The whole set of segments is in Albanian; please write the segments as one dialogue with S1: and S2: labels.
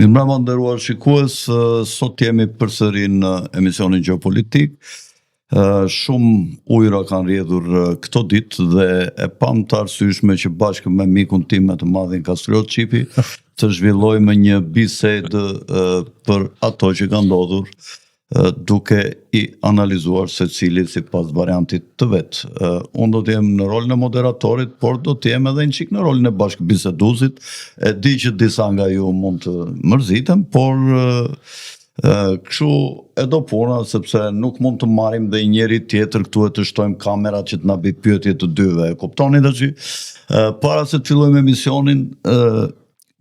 S1: Mirëmbrëma nderuar shikues, sot jemi përsëri në emisionin Gjeopolitik. Shumë ujëra kanë rrjedhur këto ditë dhe e pam të arsyeshme që bashkë me mikun tim me të madhin Kastriot Çipi të zhvillojmë një bisedë për ato që ka ndodhur, duke i analizuar secili sipas variantit të vet. Unë do të jem në rolin e moderatorit, por do të jem edhe një çik në rolin e bashkëbiseduesit. E di që disa nga ju mund të mërziten, por kështu e do puna, sepse nuk mund të marrim dhe njëri tjetër këtu e të shtojmë kamerat që të na bëj pyetje të dyve. E kuptoni tash? Para se të fillojmë emisionin,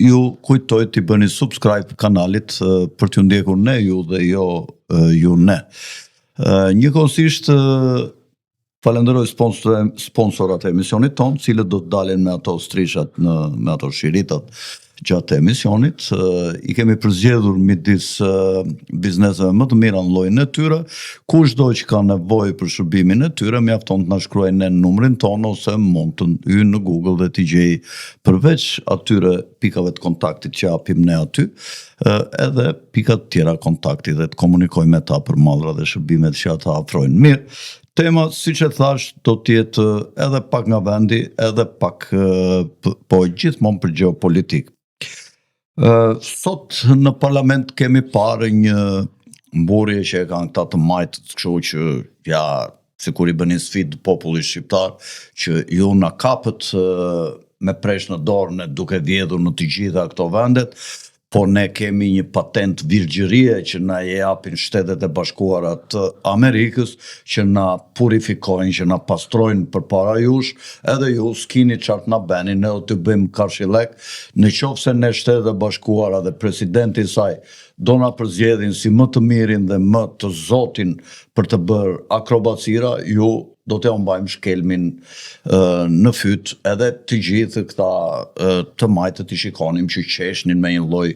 S1: ju kujtoj të bëni subscribe kanalit për t'ju ndjekur ne ju dhe jo ju ne. Njëkohësisht falenderoj sponsorat e emisionit tonë, cilët do të dalin me ato strishat me ato shiritat gjatë emisionit. I kemi përzgjedhur midis bizneseve më të mira në llojin e tyre. Kushdo që ka nevojë për shërbimin e tyre, mjafton të na shkruajë në numrin tonë ose mund të hyjnë në Google dhe t'i gjej përveç atyre pikave të kontaktit që japim ne aty, edhe pikat tjera kontakti dhe të komunikoj me ta për mallra dhe shërbimet që ata ofrojnë. Mirë. Tema, siç e thash, do të jetë edhe pak nga vendi, edhe pak po gjithmonë për gjeopolitik. Sot në parlament kemi parë një mburje që e kanë këta të majtët, kështu që ja, sikur i bënin sfidë popullit shqiptar, që ju na kapët me presh në dorë duke vjedhur në të gjitha këto vendet, po ne kemi një patent virgjërie që na japin Shtetet e Bashkuara të Amerikës, që na purifikojnë, që na pastrojnë përpara jush, edhe ju s'kini çfarë na bëni, ne do t'ju bëjmë karshillek, në qoftë se ne Shtetet e Bashkuara dhe presidenti i saj do na përzgjedhin si më të mirin dhe më të zotin për të bërë akrobacira, ju do të mbajmë shkelmin në fyt, edhe të gjithë këta të majtët i shikonim që qeshnin me një lloj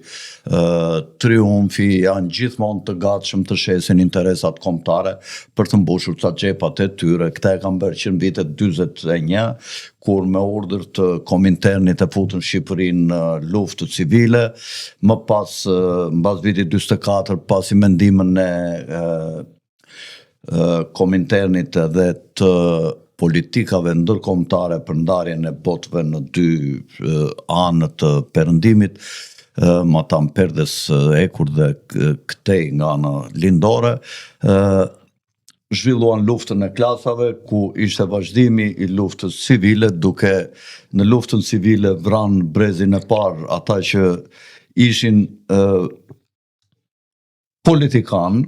S1: triumfi, janë gjithmonë të gatshëm të shesin interesat kombëtare për të mbushur ca xhepat e tyre. Këta e kanë bërë që në vitet 41, kur me urdhër të Kominternit e futën Shqipërinë në luftë civile, më pas mbas vitit 44, pasi mendimin e Kominternit edhe të politikave ndërkombëtare për ndarjen e botëve në dy anët të perëndimit, Matan Perdes Ekur dhe Këtej nga ana lindore, zhvilluan luftën e klasave, ku ishte vazhdimi i luftës civile, duke në luftën civile vranë brezin e parë ata që ishin politikanë,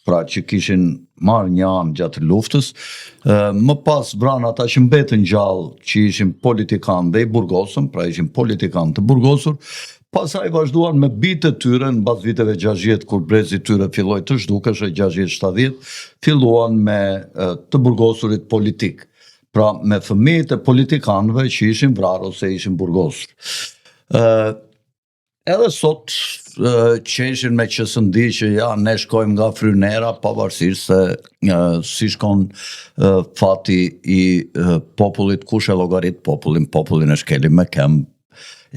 S1: pra që kishin marrë një anë gjatë luftës, më pas vranë ata që mbetën gjallë, që ishin politikanë dhe i burgosën, pra ishin politikanë të burgosur, pasaj vazhduan me bitë të tyre, në bas viteve 60, kur brezi tyre filloi të zhdukesh, 60-70, filluan me të burgosurit politik, pra me fëmijët e politikanëve që ishin vrarë ose ishin burgosur. Edhe sot qeshin me qësëndi që ja, ne shkojmë nga frynera, pavarësisht se si shkon fati i popullit, kush e llogarit popullin e shkelim me këmbë,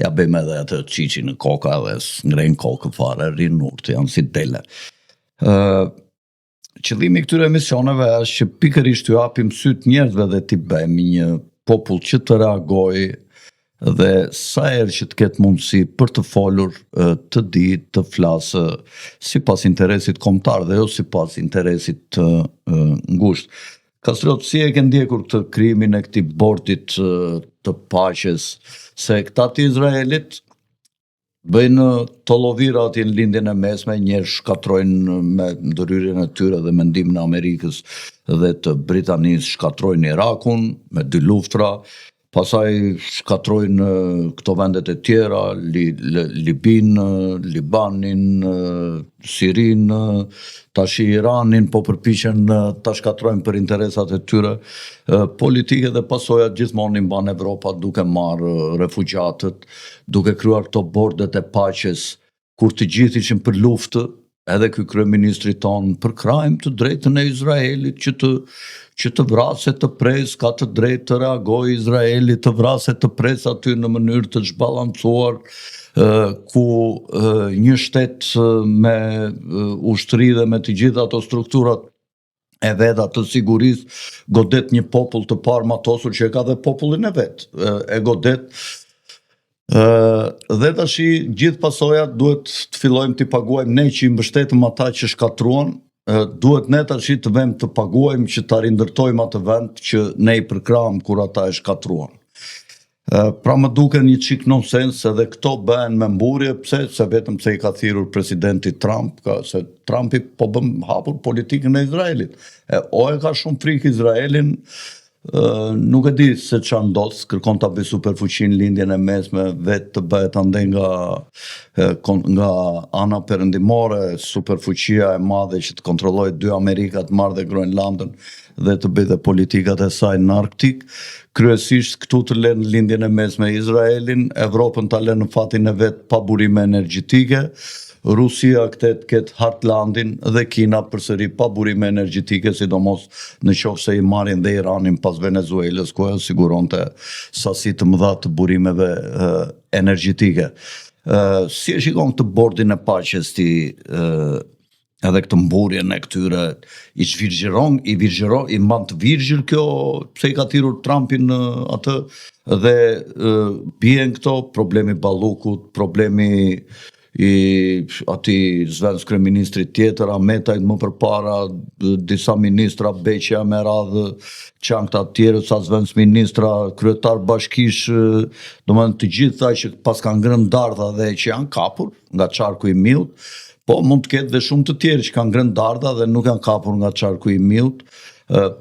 S1: ja bëjmë edhe atë qiqi në koka dhe s'ngrejnë kokë fare, rinë urtë, janë si dele. Qëllimi i këtyre emisioneve është që pikërisht t'ju japim syt njerëzve dhe t'i bëjmë një popull që të reagojë dhe sa herë që të ketë mundësi për të folur, të di, të flasë sipas interesit kombëtar dhe jo sipas interesit të ngushtë. Kastriot, si e ke ndjekur këtë krimin e këtij bordit të paqes, se këta të Izraelit bëjnë të llovira aty në lindjen e mesme, njerë shkatrojnë me ndërhyrjen e tyre dhe mendimin e Amerikës dhe të Britanisë, shkatrojnë Irakun me 2 luftra, pasaj shkatrojnë këto vendet e tjera, Libinë, Libanin, Sirinë, tash Iranin, po përpiqen ta shkatrojnë për interesat e tyre politike dhe pasojat gjithmonë i mban Evropa duke marrë refugjatët, duke krijuar këto bordet e paqes, kur të gjithë ishin për luftë, edhe ky kryeministri ton për krajm të drejtën e Izraelit që të vraset të pres, ka të drejtë të reagojë Izraeli, të vraset të pres aty në mënyrë të zhbalancuar, ku një shtet me ushtri dhe me të gjitha ato strukturat e veta të sigurisë godet një popull të parmatosur që e ka dhe popullin e vet, e godet. Dhe tash gjithë pasojat duhet të fillojmë të paguajmë ne që i mbështetëm ata që shkatruan, duhet ne tash të vëmë të paguajmë që ta rindërtojmë atë vend që ne i përkrahëm kur ata e shkatruan. Pra më duke një qik nonsens edhe këto bëhen me mburje, pse? Se vetëm se i ka thirrur presidenti Trump, se Trumpi po bën hapur politikën e Izraelit. O e ka shumë frikë Izraelin, nuk e di se çfarë ndodh, kërkon ta bëj superfuqinë lindjen e mesme vetë të bëhet ande nga ana perëndimore, superfuqia e madhe që të kontrollojë 2 Amerikat, marrë dhe Groenlandën dhe të bëjë dhe politikat e saj në Arktik. Kryesisht këtu të lënë lindjen e mesme Izraelin, Evropën ta lënë në fatin e vet pa burime energjetike, Rusia ketë Heartlandin dhe Kina përsëri pa burime energjetike, sidomos në qoftë se i marrin dhe Iranin pas Venezuelës, ku ajo siguronte sasi të mëdha të burimeve energjetike. Si e shikon këtë bordin e paqes ti, edhe këtë mburjen e këtyre, i mban të virgjër kjo, pse i ka thirrur Trumpin atë, dhe bien këto problemi Ballukut, problemi i atij zvensk kryeministrit tjetër, Ametajt më përpara, disa ministra Beqja me radhë, çankta të tjerë sa zvensk ministra, kryetar bashkish, domethënë të gjitha që pas kanë ngrënë dardha dhe që janë kapur nga çarku i Millt. Po mund të ketë dhe shumë të tjerë që kanë ngrënë dardha dhe nuk janë kapur nga çarku i Millt,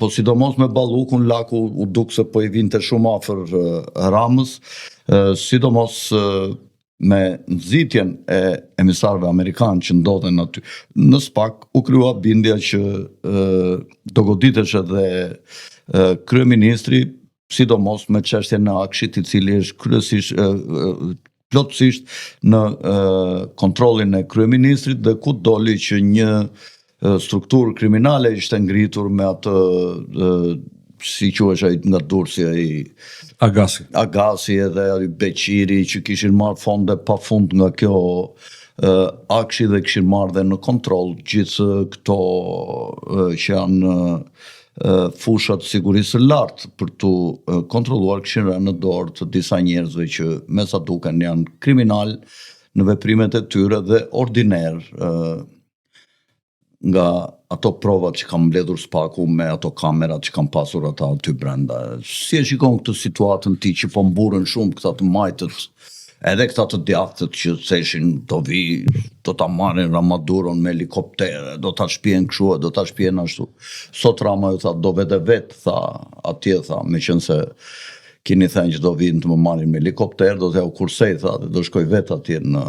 S1: po sidomos me Ballukun, laku u duk se po i vinte shumë afër Ramës, sidomos me nxitjen e emisarëve amerikanë që ndodhen aty. Në SPAK u krija bindja që do goditesh edhe kryeministri, sidomos me çështjen e Akshit, i cili është kryesisht plotësisht në kontrollin e kryeministrit, dhe ku doli që një strukturë kriminale ishte ngritur me atë, si quhesh ai nga Durrësi, ai Agasi edhe ai Beqiri, që kishin marrë fonde pafund nga kjo Akshi dhe kishin marrë dhe në kontroll gjithë këto që janë fushat sigurisë lartë për të kontrolluar, kishin rënë në dorë të disa njerëzve që me sa duken janë kriminal në veprimet e tyre dhe ordiner, nga ato provat që kam mbledhur SPAK-u me ato kamerat që kam pasur ata aty brenda. Si e shikon këtë situatën ti që po mburën shumë këta të majtët, edhe këta të djathtët që theshin do ta marrin Ramadurën me helikoptere, do ta shpihen kështu, do ta shpihen ashtu. Sot Rama ju tha do vete vetë, tha atje, tha, meqense keni thënë që do vinë të më marrin me helikopter, do t'ja u kursej, tha, dhe do shkoj vetë atje në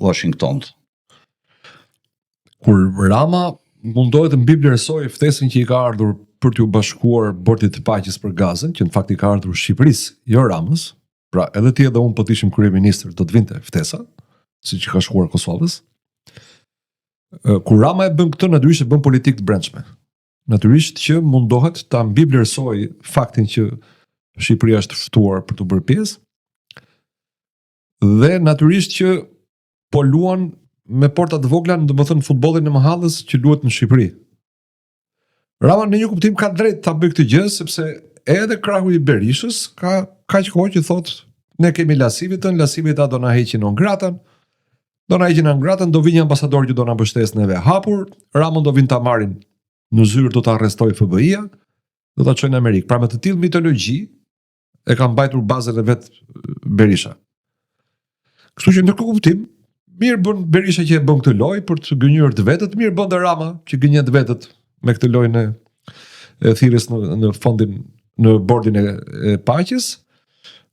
S1: Washington.
S2: Kur Rama mundohet të mbi vlerësoj ftesën që i ka ardhur për t'u bashkuar bordit të paqes për Gazën, që në fakt i ka ardhur Shqipërisë, jo Ramës, pra edhe ti edhe unë po të ishim kryeministër do të vinte ftesa, siç ka shkuar Kosovës. Kur Rama e bën këtë, natyrisht e bën politikë të brendshme. Natyrisht që mundohet ta mbi vlerësoj faktin që Shqipëria është ftuar për të bërë pjesë, dhe natyrisht që po luan me porta të vogla, domethënë futbollin e mëhallës që luhet në Shqipëri. Rama në një kuptim ka drejt ta bëjë këtë gjë, sepse edhe krahu i Berishës ka kaq kohë që thotë ne kemi lasivitën, lasivita do na heqin on gratën, do vinë një ambasador që do na mbështesë neve hapur, Ramon do vinë ta marrin në zyrë, do ta arrestojë FBI-ja, do ta çojnë në Amerikë. Pra me të tillë mitologji e ka mbajtur bazën e vet Berisha. Kështu që në këtë kuptim, mirë bën Berisha që e bën këtë lojë për të gënjur të vetët, mirë bën dhe Rama që gënjen të vetët me këtë lojë e thirrjes në fondin, në bordin e paqes,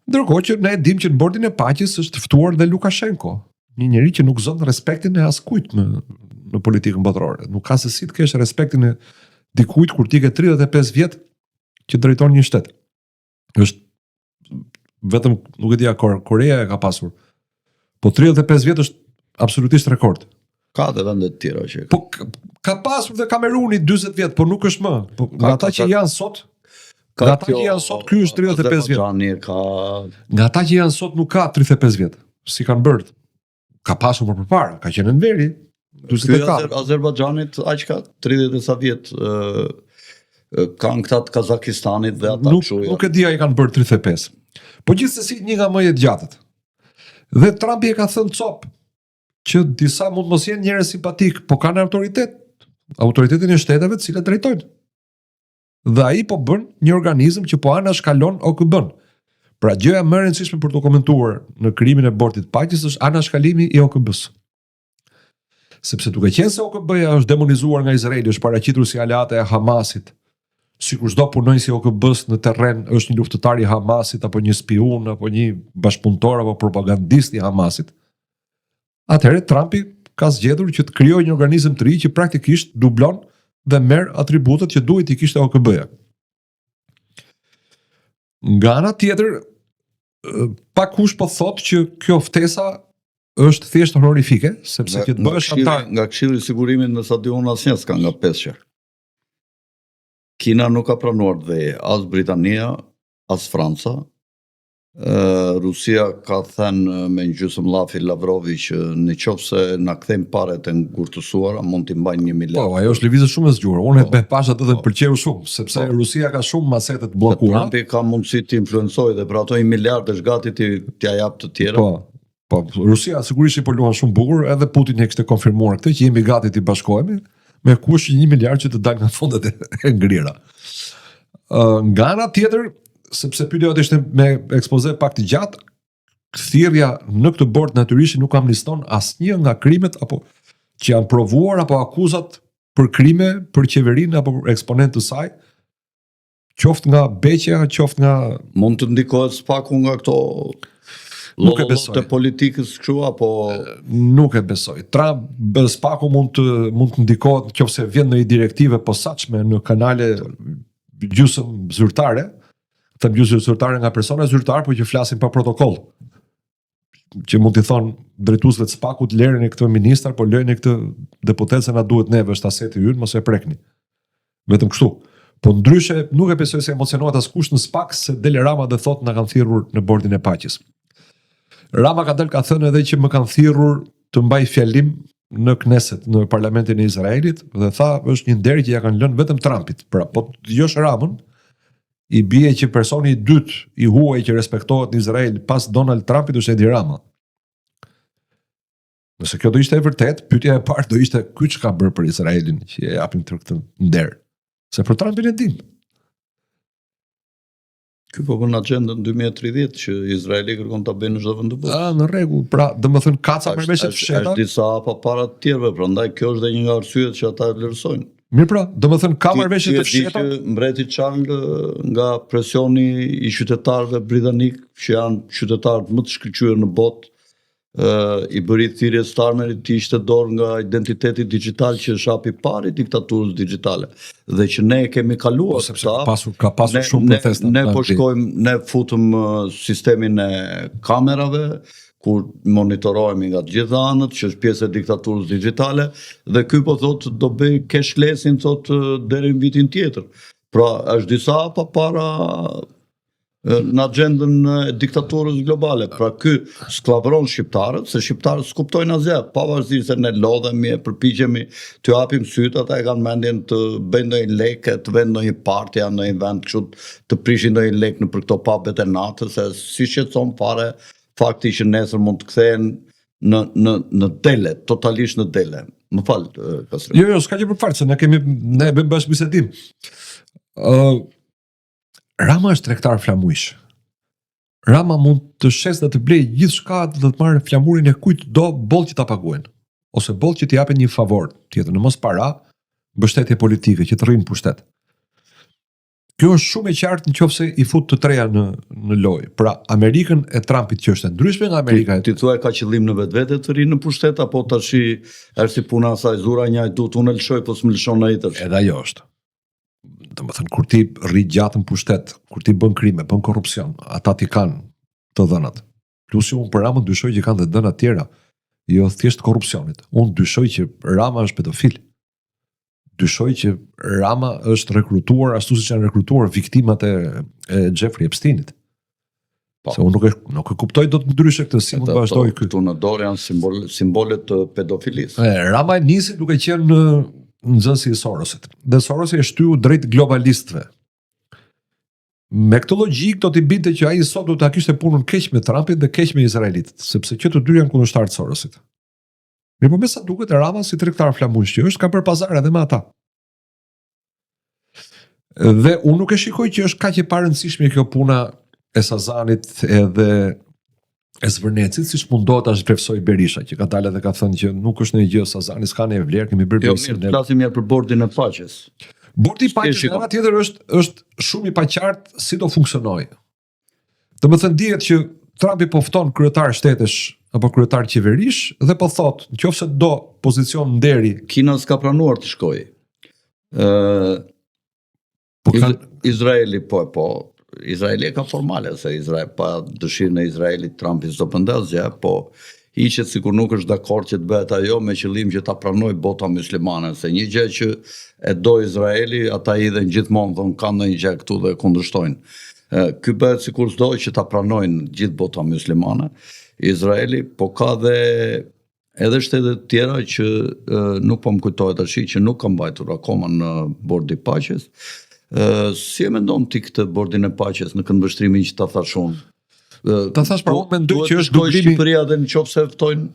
S2: ndërkohë që ne e dim që në bordin e paqes është ftuar dhe Lukashenko, një njeri që nuk zon respektin e askujt në politikën botërore. Nuk ka se si të kesh respektin e dikujt kur ti ke 35 vjet që drejton një shtet. Është vetëm, nuk e di, Korea e ka pasur. Po 35 vjet është absolutisht rekord.
S1: Ka dhe vende të tjera që.
S2: Po ka pasur dhe Kameruni 40 vjet, po nuk është më. Po nga ata që janë sot, nga ata që janë sot, ky është 35 vjet. Nga ata që janë sot nuk ka 35 vjet. Si kanë bërë. Ka pasur më përpara, ka qenë në veri.
S1: Azerbajxhanit aq ka 30 e sa vjet. Kanë këta të Kazakistanit dhe ata kështu.
S2: Nuk e di ai kanë bërë 35. Po gjithsesi një nga më e gjatët. Dhe Trumpi e ka thënë cop që disa mund mos jenë njerëz simpatik, po kanë autoritet. Autoritetin e shteteve të cilat drejtojnë. Dhe ai po bën një organizëm që po anashkalon OKB-n. Pra gjëja më e rëndësishme për të komentuar në krimin e bortit të paqes është anashkalimi i OKB-s. Sepse duke qenë se OKB-ja është demonizuar nga Izraeli, është paraqitur si aleate e Hamasit, sikur çdo punonjës i OKB-s në terren është një luftëtar i Hamasit apo një spiun apo një bashkëpunëtor apo propagandist i Hamasit. Atëherë Trumpi ka zgjedhur që të krijojë një organizëm të ri që praktikisht dublon dhe merr atributet që duhet i kishte OKB-ja. Nga ana tjetër, pakush po thotë që kjo ftesa është thjesht horrifike, sepse që të bëhesh antar
S1: nga Këshilli i Sigurimit në stadion asnjë s'ka nga 5 qerë. Kina nuk ka pranuar dhe as Britania, as Franca. Rusia ka thënë me një gjysmëllafi Lavrovi që në qoftë se na kthejmë paret e ngurtësuara, mund t'i mbajnë 1 miliard.
S2: Po, ajo është lëvizje shumë e zgjuar. Unë e pasha të dhe pëlqeu shumë, sepse Rusia ka shumë masete të bllokuara.
S1: Trumpi ka mundësi të influencojë dhe për ato 1 miliard është gati t'ia jap të tjera.
S2: Po, Rusia sigurisht po luan shumë bukur, edhe Putin e kishte konfirmuar këtë që jemi gati të bashkohemi me kusht 1 miliard që të dalë nga fondet e ngrira. Nga ana tjetër, sepse pyetja ishte me ekspoze pak të gjatë, thirrja në këtë bord natyrisht nuk amniston asnjë nga krimet apo që janë provuar apo akuzat për krime për qeverinë apo për eksponent të saj, qoftë nga beqja, qoftë nga
S1: mund të ndikohet spaku nga këto të politikës kështu apo
S2: nuk e besoj. Trump spaku mund të ndikohet nëse vjen në një direktive posaçme në kanale gjysmë zyrtare, të gjysmë zyrtare nga persona zyrtar, por që flasin pa protokoll. Që mund t'i thonë drejtuesve të spakut lëreni këtë ministër, po lëreni këtë deputet se na duhet neve, është aseti ynë, mos e prekni. Vetëm kështu. Po ndryshe nuk e besoj se emocionohet askush në spak se del Rama dhe thotë na kanë thirrur në bordin e paqes. Rama ka thënë edhe që më kanë thirrur të mbaj fjalim në Knesset, në parlamentin e Izraelit, dhe tha është një nder që ja kanë lënë vetëm Trumpit. Pra, po të dëgjosh Ramën, i bie që personi i dytë i huaj që respektohet në Izrael pas Donald Trumpit është Edi Rama. Nëse kjo do ishte e vërtet, pyetja e parë do ishte ky çka bërë për Izraelin që e japin këtë nder. Se për Trumpin e dim.
S1: Ky po bën agjendën 2030 që Izraeli kërkon ta bëjë në çdo vend të botës.
S2: Në rregull, pra domethënë kaca përveç
S1: është disa pa para të tjerëve, prandaj kjo është edhe një nga arsyet që ata vlerësojnë.
S2: Mirë pra, domethënë ka marrëveshje të fshehta.
S1: Mbreti Charles nga presioni i qytetarëve britanik që janë qytetarët më të shkëlqyer në botë, i bëri thirrjes të armërit të ishte dorë nga identiteti digital që është hapi i parë i diktaturës digjitale dhe që ne kemi kaluar
S2: sepse ka pasur shumë protesta.
S1: Ne po shkojmë, ne futëm sistemin e kamerave kur monitorohemi nga të gjitha anët që është pjesë e diktaturës digjitale dhe ky po thotë do bëj cashlessin thotë deri në vitin tjetër. Pra është disa pa para në agjendën e diktaturës globale. Pra ky sklavron shqiptarët, se shqiptarët s'kuptojnë asgjë, pavarësisht se ne lodhemi e përpiqemi t'ju japim syt, ata e kanë mendjen të bëjnë ndonjë lek, të vënë ndonjë parti në ndonjë vend kështu të prishin ndonjë lek në për këto pubet e natës, se si shqetëson fare fakti që nesër mund të kthehen në dele, totalisht në dele. Më fal, Kastrim.
S2: Jo, s'ka gjë për fare, se ne bëjmë bashkë bisedim. Rama është tregtar flamujsh. Rama mund të shes dhe të blej gjithçka dhe të marrë flamurin e kujt do boll që ta paguajnë. Ose boll që t'i japin një favor tjetër, në mos para, mbështetje politike që të rrinë pushtet. Kjo është shumë e qartë nëse i fut të treja në lojë. Pra Amerikën e Trumpit që është e ndryshme nga Amerika.
S1: Ti thua ka qëllim në vetvete të rinë në pushtet apo tash është si puna e saj zura një duhet unë lëshoj po s'më lëshon ai tash.
S2: Edhe ajo është. Domethënë kur ti rri gjatë në pushtet, kur ti bën krime, bën korrupsion, ata ti kanë të dhënat. Plus unë për Ramën dyshoj që kanë dhe dhëna tjera. jo thjesht korrupsionit. Unë dyshoj që Rama është pedofil. Dyshoj që Rama është rekrutuar ashtu siç janë rekrutuar viktimat e Jeffrey Epsteinit.
S1: Po.
S2: Se unë nuk e kuptoj dot ndryshe këtë, si mund të vazhdoj ky.
S1: Këtu në dorë janë simbolet të pedofilisë.
S2: Rama e nisi duke qenë nxënësi i Sorosit. Dhe Sorosi e shtyu drejt globalistëve. Me këtë logjik do t'i binte që ai sot do ta kishte punën keq me Trumpin dhe keq me izraelitët, sepse që të dy janë kundërshtar të Sorosit. Mirë, po me sa duket Rama si tregtar flamush që është, ka bërë pazar edhe me ata. Dhe unë nuk e shikoj që është kaq e parëndësishme kjo puna e Sazanit edhe e Zvërnecit, siç mundohet ta shprehsoj Berisha, që ka dalë dhe ka thënë që nuk është ndonjë gjë, Sazani s'ka ne vlerë, kemi bërë
S1: mirë, flasim mirë për bordin e paqes.
S2: Bordi i paqes nga ana tjetër është shumë i paqartë si do funksionojë. Domethënë dihet që Trumpi po fton kryetar shtetesh apo kryetar qeverish dhe po thot, nëse do pozicion nderi,
S1: Kina s'ka pranuar të shkojë. Izraeli Izraeli ka formale se Izrael pa dëshirën e Izraelit Trumpi s'do bënte asgjë, po hiqet sikur nuk është dakord që të bëhet ajo me qëllim që ta pranoj bota muslimane, se një gjë që e do Izraeli, ata idhen gjithmonë thonë kanë ndonjë gjë këtu dhe kundërshtojnë. Ky bëhet sikur s'do që ta pranojnë gjithë bota muslimane. Izraeli, po ka dhe edhe shtete të tjera që nuk po më kujtohet tash që nuk kanë mbajtur akoma në bordi i paqes. Si e mendon ti këtë bordin e paqes në këndvështrimin që ta thash unë?
S2: Ta thash pra unë mendoj që është
S1: dublimi Shqipëria dhe nëse ftojnë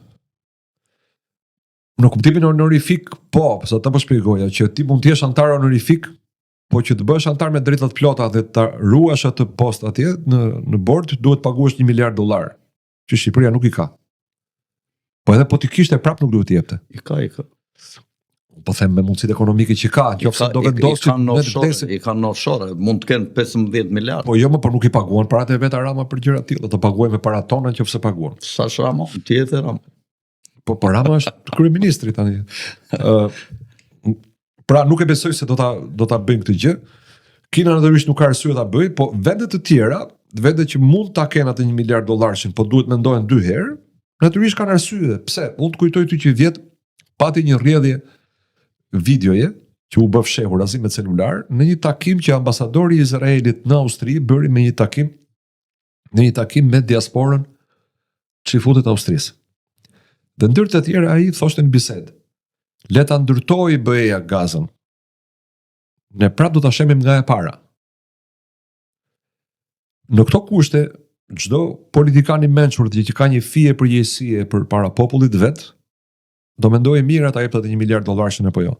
S2: në kuptimin honorifik, po, sa ta po shpjegoja që ti mund të jesh antar honorifik, po që të bësh antar me drejta të plota dhe ta ruash atë post atje në bord, duhet paguash $1 miliard, që Shqipëria nuk i ka. Po edhe po ti kishte prap nuk duhet t'i jepte.
S1: I ka.
S2: Po them me mundësitë ekonomike që ka, nëse do vendosin
S1: i kanë në offshore, mund të kenë 15 miliard.
S2: Po jo, por nuk i paguan paratë e vet Rama për gjëra të tilla, do paguajnë me para tona nëse paguan.
S1: Sa Rama, ti e the Rama.
S2: Po Rama është kryeministri tani. Pra nuk e besoj se do ta bëjnë këtë gjë. Kina natyrisht nuk ka arsye ta bëjë, po vendet të tjera, vendet që mund ta kenë atë $1 miliard, po duhet mendohen 2 herë, natyrisht kanë arsye. Pse? Unë të kujtoj ty që vjet pati një rrjedhje videoje që u bë fshehur as me celular në një takim që ambasadori i Izraelit në Austri bëri në një takim me diasporën që i futet Austrisë. Dhe ndër të tjerë ai thoshte në bisedë, le ta ndërtoj BE-ja Gazën. Ne prap do ta shemim nga e para. Në këto kushte, çdo politikan i mençur që ka një fije përgjegjësie përpara popullit vet, do mendojë mirë ata jep atë $1 miliard apo jo.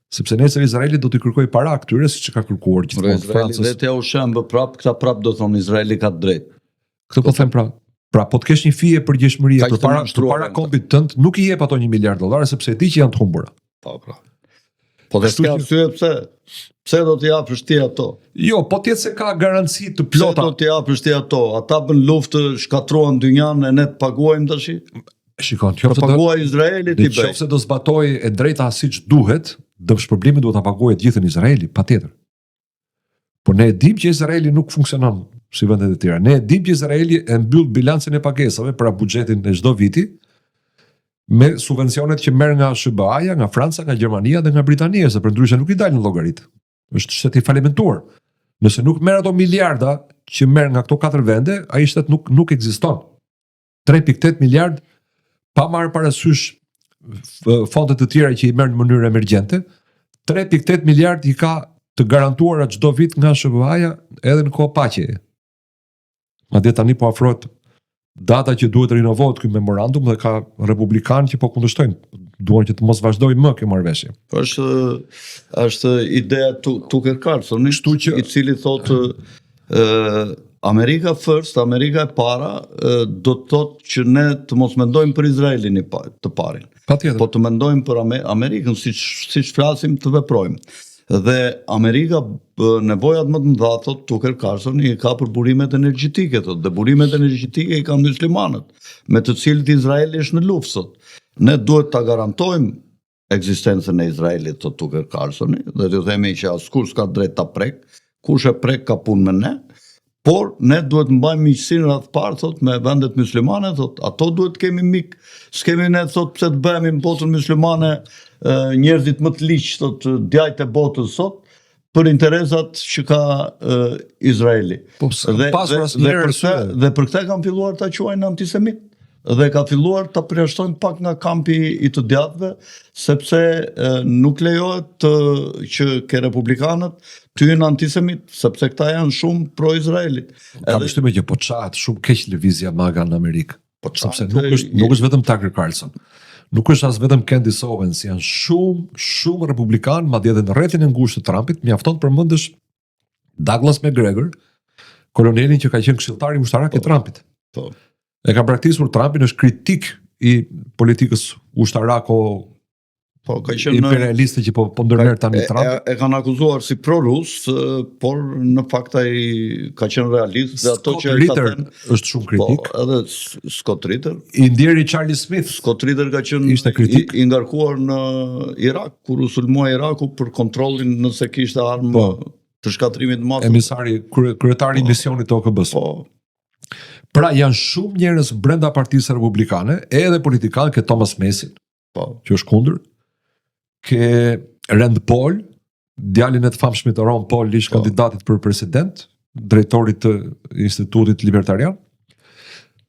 S2: Sepse nesër Izraeli do t'i kërkojë para këtyre siç ka kërkuar gjithmonë
S1: Francës. Izraeli vetë u shëmbë prap, këta prap do thonë Izraeli ka drejt.
S2: Këtë po them pra po të kesh një fije përgjegjësie përpara kombit tënd, nuk i jep ato $1 miliard sepse e di që janë të humbura.
S1: Po pra. Po dhe s'ka arsye pse do t'i japësh ti ato?
S2: Jo, po tjetë se ka garanci të plota.
S1: Pse do t'i japësh ti ato? Ata bën luftë, shkatruan dynjan e ne të paguajmë tash?
S2: Shikon,
S1: nëse paguaj Izraeli ti bëj.
S2: Nëse do zbatoj e drejta siç duhet, dëmshpërblimin duhet ta paguajë të gjithën Izraeli, patjetër. Po ne e dim që Izraeli nuk funksionon si vendet e tjera. Ne e dim që Izraeli e mbyll bilancin e pagesave për buxhetin e çdo viti me subvencionet që merr nga SBA-ja, nga Franca, nga Gjermania dhe nga Britania, se përndryshe nuk i dalin llogarit. Është shtet i falimentuar. Nëse nuk merr ato miliarda që merr nga këto 4 vende, ai shtet nuk ekziston. 3.8 miliard pa marrë parasysh fondet të tjera që i merr në mënyrë emergjente, 3.8 miliard i ka të garantuara çdo vit nga SBA-ja edhe në kohë paqeje. Madje tani po afrohet data që duhet rinovohet ky memorandum dhe ka republikanë që po kundërshtojnë, duan që të mos vazhdojë më kjo marrëveshje.
S1: Është ideja Tucker Carlson, i cili thotë Amerika first, Amerika e para, do të thotë që ne të mos mendojmë për Izraelin të parin. Po të mendojmë për Amerikën, siç flasim të veprojmë. Dhe Amerika nevojat më të mëdha, thot Tucker Carlson, i ka për burimet energjetike, thot, dhe burimet energjetike i kanë muslimanët, me të cilët Izraeli është në luftë sot. Ne duhet ta garantojmë ekzistencën e Izraelit, thot Tucker Carlson, dhe të themi që askush s'ka drejt ta prek, kush e prek ka punë me ne, por ne duhet mbajmë miqësinë rreth parë thot me vendet myslimane, thot ato duhet kemi mik, s'kemi ne thot pse të bëhemi në botën myslimane njerëzit më të liq thot djajt e botës sot për interesat që ka Izraeli.
S2: Po,
S1: Dhe për këtë kanë filluar ta quajnë antisemit. Dhe ka filluar ta përjashtojnë pak nga kampi i të djathtëve, sepse nuk lejohet që ke republikanët të jenë antisemit, sepse këta janë shumë pro-Izraelit.
S2: Kam përshtypjen që po çahet shumë keq lëvizja MAGA në Amerikë. Sepse
S1: çahet,
S2: nuk është vetëm Tucker Carlson. Nuk është as vetëm Candace Owens, janë shumë republikanë, madje edhe në rrethin e ngushtë të Trumpit, mjafton të përmendësh Douglas McGregor, kolonelin që ka qenë këshilltari ushtarak i Trumpit.
S1: Po.
S2: E ka praktikisur Trumpin, është kritik i politikës ushtarako
S1: ka qenë
S2: imperialiste që po ndërmerr tani Trump.
S1: E kanë akuzuar si pro-rus, por në fakt ai ka qenë realist dhe ato që
S2: ka thënë është shumë kritik.
S1: Po, edhe Scott Ritter.
S2: I ndjeri Charlie Smith.
S1: Scott Ritter ka qenë i ngarkuar në Irak kur u sulmua Iraku për kontrollin nëse kishte armë të shkatrimit të masës.
S2: Emisari kryetari i misionit të OKB-s. Pra janë shumë njerëz brenda Partisë Republikane, edhe politikanë, ke Thomas Messin, që është kundër, ke Rand Paul, djalin e të famshmit Ron Paul, ish kandidatit për president, drejtorit të Institutit Libertarian,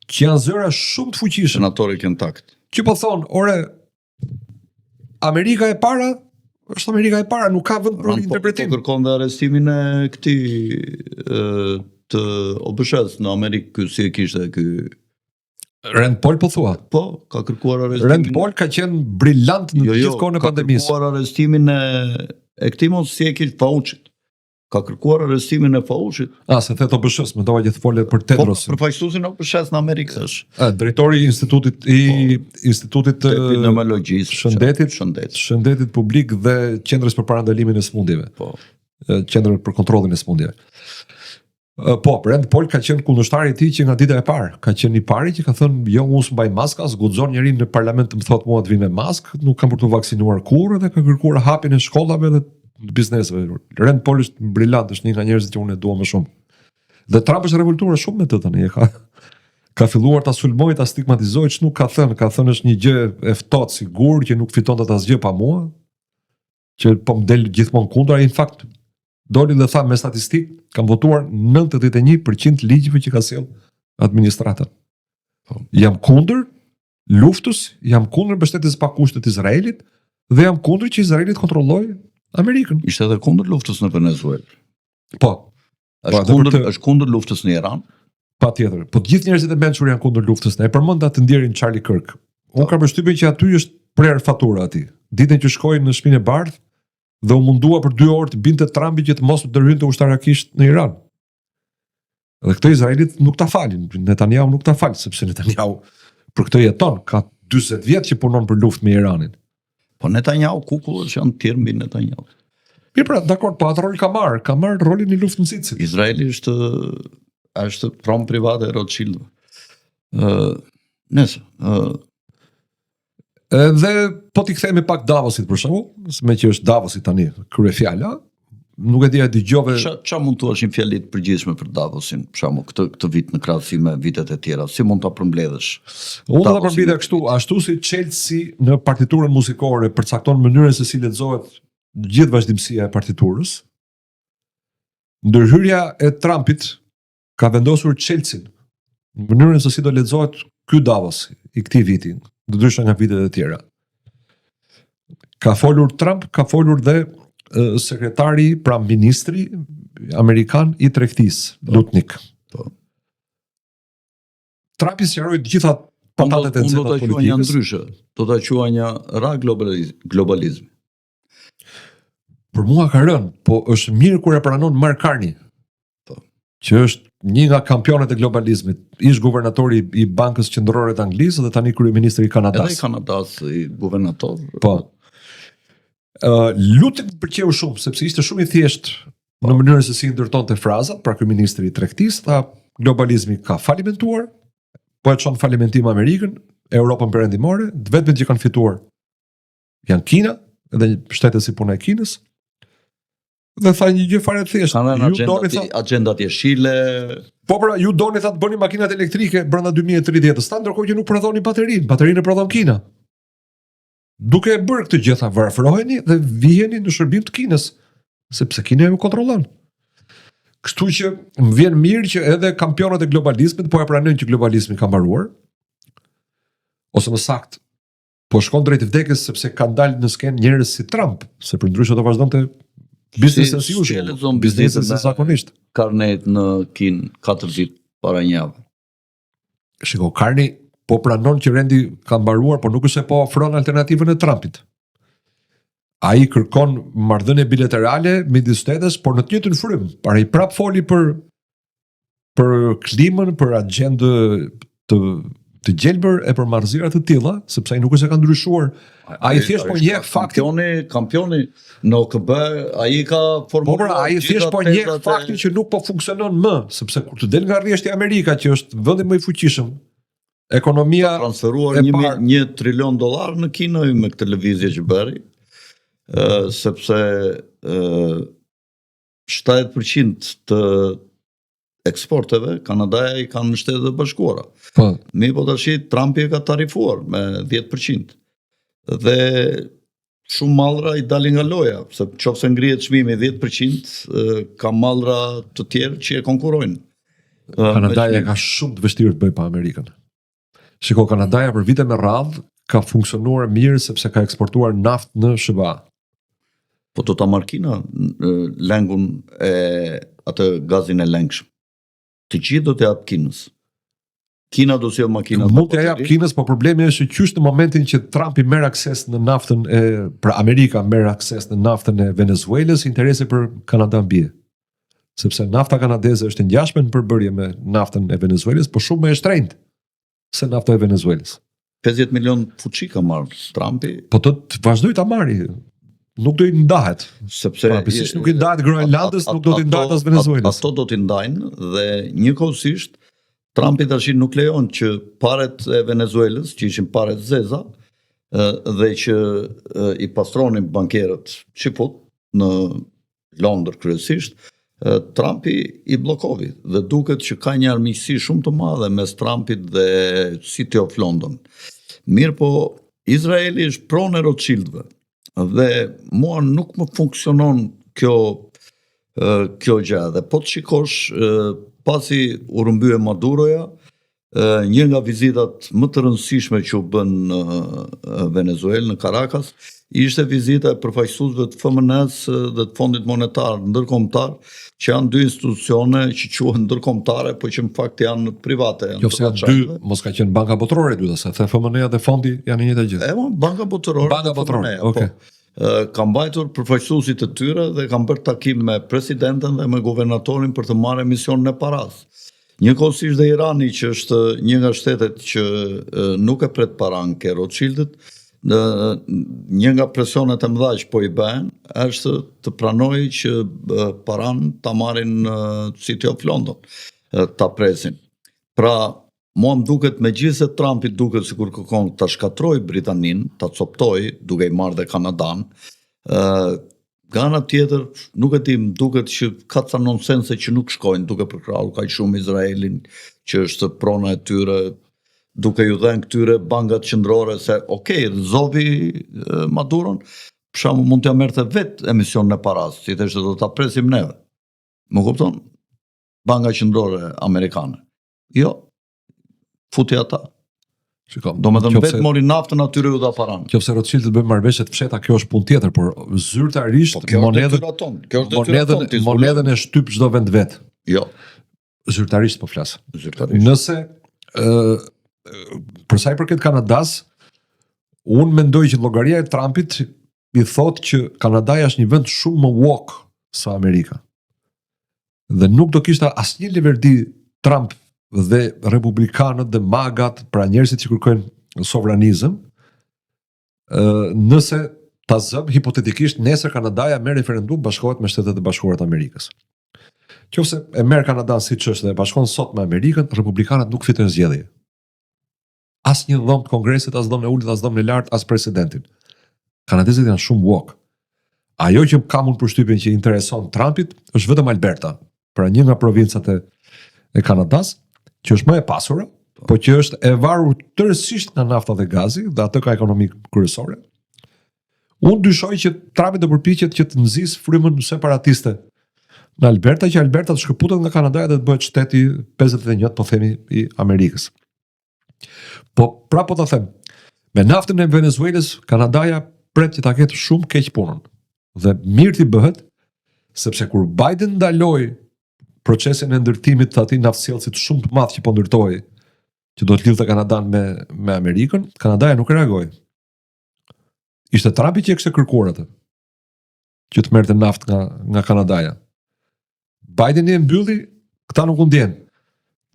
S2: që janë zëra shumë të fuqishëm.
S1: Senatori Kentucky.
S2: Që po thonë, ore, Amerika e para, është Amerika e para, nuk ka vend për interpretim.
S1: Po kërkon dhe arrestimin e këtij të OBSH-s në Amerikë, ky si e kishte ky
S2: Rand Paul po thua?
S1: Po, ka kërkuar arrestimin.
S2: Rand Paul ka qenë brillant në gjithë kohën e pandemisë.
S1: Ka kërkuar arrestimin e këtij mos si e kishte Fauci. Ka kërkuar arrestimin e Fauci.
S2: Se the OBSH-s, më dova që të folet për Tedrosin.
S1: Po, përfaqësuesin e OBSH-s në Amerikë është.
S2: Drejtori i Institutit të
S1: Epidemiologjisë,
S2: Shëndetit Publik dhe Qendrës për Parandalimin e Sëmundjeve.
S1: Po.
S2: Qendrën për kontrollin e sëmundjeve. Po, Rand Paul ka qenë kundërshtari i tij që nga dita e parë, ka qenë i pari që ka thënë, jo unë s'mbaj maska, s'guxon njëri në parlament të më thotë mua të vi me maskë, nuk kam për të vaksinuar kurrë dhe ka kërkuar hapjen e shkollave dhe bizneseve. Rand Paul është brillant, është një nga njerëzit që unë e dua më shumë. Dhe Trump është revoltuar shumë me të tani, ka filluar ta sulmojë, ta stigmatizojë, ç'nuk ka thënë është një gjë e ftohtë sigur që nuk fitonte asgjë pa mua, që po më del gjithmonë kundra, in fakt doli dhe tha me statistik, kam votuar 91% ligjeve që ka sjell administrata. Jam kundër luftës, jam kundër mbështetjes pa kushte të Izraelit dhe jam kundër që Izraeli të kontrollojë Amerikën.
S1: Ishte edhe kundër luftës në Venezuelë.
S2: Po.
S1: Është kundër luftës në Iran.
S2: Patjetër. Po të gjithë njerëzit e mençur janë kundër luftës. Ne e përmenda të ndjerin Charlie Kirk. Unë kam përshtypjen që aty është prerë fatura aty. Ditën që shkoi në Shtëpinë e Bardhë dhe u mundua për 2 orë të binte Trumpi që të mos u ndërhynte ushtarakisht në Iran. Dhe këtë Izraelit nuk ta falin, Netanyahu nuk ta fal, sepse Netanyahu për këtë jeton, ka 40 vjet që punon për luftë me Iranin.
S1: Po Netanyahu kukullet që janë të tjerë mbi Netanyahu.
S2: Mirë, pra, dakord, po atë rol ka marrë rolin e luftënësit.
S1: Izraeli është prom private e Rothschildëve.
S2: Dhe po t'i kthehemi pak Davosit për shembull, me që është Davosi tani kryefjala, nuk e di a dëgjove
S1: ç'a mund të thoshin fjalë të përgjithshme për Davosin, për shembull këtë vit në krahasim me vitet e tjera, si mund ta përmbledhësh?
S2: Unë do ta përmbledh kështu, ashtu si Chelsea në partiturën muzikore përcakton mënyrën se si lexohet gjithë vazhdimësia e partiturës, ndërhyrja e Trumpit ka vendosur Chelsea në mënyrën se si do lexohet ky Davos i këtij viti, ndryshe nga vitet e tjera. Ka folur Trump, ka folur dhe sekretari, pra ministri amerikan i tregtisë, Lutnick. Trumpi sqaroi të gjitha patatet e nxehta të politikës.
S1: Ndryshe, do ta quajë ra globalizmi.
S2: Për mua ka rënë, po është mirë kur e pranon Mark Carney, që është një nga kampionët e globalizmit, ish guvernatori i Bankës Qendrore të Anglisë dhe tani kryeministri i Kanadas.
S1: Edhe i Kanadas i guvernator.
S2: Po. Lutem pëlqeu shumë sepse ishte shumë i thjeshtë në mënyrën se si ndërtonte frazat, pra kryeministri i tregtisë tha globalizmi ka falimentuar, po e çon falimentim Amerikën, Europën perëndimore, të vetmet që kanë fituar janë Kina dhe shtetet si puna e Kinës. Dhe tha një gjë fare të thjeshtë.
S1: Kanë agendat jeshile.
S2: Po pra, ju doni tha të bëni makinat elektrike brenda 2030-s, ndërkohë që nuk prodhoni baterinë e prodhon Kina. Duke e bërë këtë gjë, tha, varfëroheni dhe viheni në shërbim të Kinës, sepse Kina ju kontrollon. Kështu që më vjen mirë që edhe kampionët e globalizmit po e pranojnë që globalizmi ka mbaruar, ose më saktë, po shkon drejt vdekjes sepse kanë dalë në skenë njerëz si Trump, se përndryshe do vazhdonte business as usual, business as zakonisht.
S1: Karnet në Kinë 4 ditë para një javë.
S2: Shiko, Karni po pranon që rendi ka mbaruar, por nuk është se po ofron alternativën e Trumpit. Ai kërkon marrëdhënie bilaterale midis shtetesh, por në të njëjtën frym. Para i prap foli për klimën, për agjendë të gjelbër e për marrëzira të tilla, sepse ai nuk është se ka ndryshuar. Ai thjesht po njeh faktin.
S1: Kampioni në OKB, ai ka formuluar.
S2: Po pra, ai thjesht po njeh faktin që nuk po funksionon më, sepse kur të del nga rrjeshti Amerika, që është vendi më i fuqishëm, ekonomia
S1: transferuar $1 trilion në Kinë me këtë lëvizje që bëri, sepse 70% të eksporteve Kanadaja i kanë në Shtetet e Bashkuara. Mi po tash Trumpi e ka tarifuar me 10%. Dhe shumë mallra i dalin nga loja, se nëse ngrihet çmimi 10%, ka mallra të tjerë që e konkurrojnë.
S2: Kanadaja ka shumë të vështirë të bëjë pa Amerikën. Shiko, Kanadaja për vite me radhë ka funksionuar mirë sepse ka eksportuar naftë në SBA.
S1: Po të ta marrë Kina lengun e atë gazin e lengshëm. Të gjithë do të jap Kinës. Kina do sjell makinat.
S2: Mund të jap Kinës, po problemi është që qysh në momentin që Trumpi merr akses në naftën pra Amerika merr akses në naftën e Venezuelës, interesi për Kanada bie. Sepse nafta kanadeze është e ngjashme në përbërje me naftën e Venezuelës, por shumë më e shtrenjtë se nafta e Venezuelës.
S1: 50 milion fuçi ka marrë Trumpi.
S2: Po të vazhdoj ta marrë. Nuk do i ndahet.
S1: Sepse
S2: nuk i ndahet Groenlandës, nuk do t'i ndahet as Venezuelës.
S1: Ato do t'i ndajnë dhe njëkohësisht Trumpi tash nuk lejon që paret e Venezuelës, që ishin paret zeza, dhe që i pastronin bankerët që fut në Londër kryesisht, Trumpi i bllokovi dhe duket që ka një armiqësi shumë të madhe mes Trumpit dhe City of London. Mirë po, Izraeli është pronë e Rothschildëve dhe mua nuk më funksionon kjo gjë. Dhe po të shikosh, pasi u rrëmbye Maduroja, një nga vizitat më të rëndësishme që u bën në Venezuelë, në Caracas, ishte vizita e përfaqësuesve të FMN-s dhe të Fondit Monetar Ndërkombëtar, që janë dy institucione që quhen ndërkombëtare, po që në fakt janë private.
S2: Se janë dy, mos ka qenë Banka Botërore dyta, se FMN-ja dhe fondi janë një të gjithë.
S1: Banka Botërore.
S2: Banka Botërore, okay.
S1: Kam mbajtur përfaqësuesit e tyre dhe kam bërë takim me presidenten dhe me guvernatorin për të marrë emisionin e paras. Njëkohësisht dhe Irani, që është një nga shtetet që nuk e pret paran ke Rothschildët, një nga presionet e mëdha që po i bëhen është të pranojë që paran ta marrin City of London, ta presin. Pra, mua më duket, megjithëse Trumpi duket sikur kërkon ta shkatrojë Britaninë, ta coptojë duke i marrë dhe Kanadan, nga ana tjetër nuk e di, më duket që ka ca nonsense që nuk shkojnë, duke përkrahur kaq shumë Izraelin, që është prona e tyre, duke ju dhënë këtyre bankat qendrore se rrezovi Maduron, për shembull mund t'ja merrte vetë emisionin e paras, si thashë do ta presim neve. Më kupton? Banka qendrore amerikane. Jo. Futi ata. Do me thënë vetë mori naftën atyre u dha paran.
S2: Nëse Rothschildët bëjnë marrëveshje të fsheta, kjo është punë tjetër, por zyrtarisht monedën e shtyp çdo vend vet.
S1: Jo.
S2: Zyrtarisht po flas.
S1: Zyrtarisht.
S2: Nëse për sa i përket Kanadas, unë mendoj që llogaria e Trumpit i thotë që Kanadaja është një vend shumë më woke se Amerika. Dhe nuk do kishte asnjë leverdi Trump dhe republikanët dhe magat, pra njerëzit që kërkojnë sovranizëm, nëse ta zëm hipotetikisht nesër Kanadaja me referendum bashkohet me Shtetet e Bashkuara të Amerikës. Qofse e merr Kanadan siç është dhe e bashkon sot me Amerikën, republikanët nuk fitojnë zgjedhje. As një dhomë të Kongresit, as dhomë e ulët, as dhomë e lartë, as presidentin. Kanadezët janë shumë woke. Ajo që kam unë përshtypjen që intereson Trumpit është vetëm Alberta, pra një nga provincat e Kanadas, që është më e pasura, po që është e varur tërësisht nga nafta dhe gazi, dhe atë ka ekonomi kryesore. Unë dyshoj që Trumpi do përpiqet që të nxjisë frymën separatiste në Alberta, që Alberta të shkëputet nga Kanadaja dhe të bëhet shteti 51, po themi, i Amerikës. Po të them, me naftën e Venezuelës, Kanadaja pret që ta ketë shumë keq punën. Dhe mirë t'i bëhet, sepse kur Biden ndaloi procesin e ndërtimit të atij naftësjellësit shumë të madh që po ndërtohej, që do të lidhte Kanadan me Amerikën, Kanadaja nuk reagoi. Ishte Trumpi që e kishte kërkuar atë, që të merrte naftë nga Kanadaja. Bideni e mbylli, këta nuk u ndjen.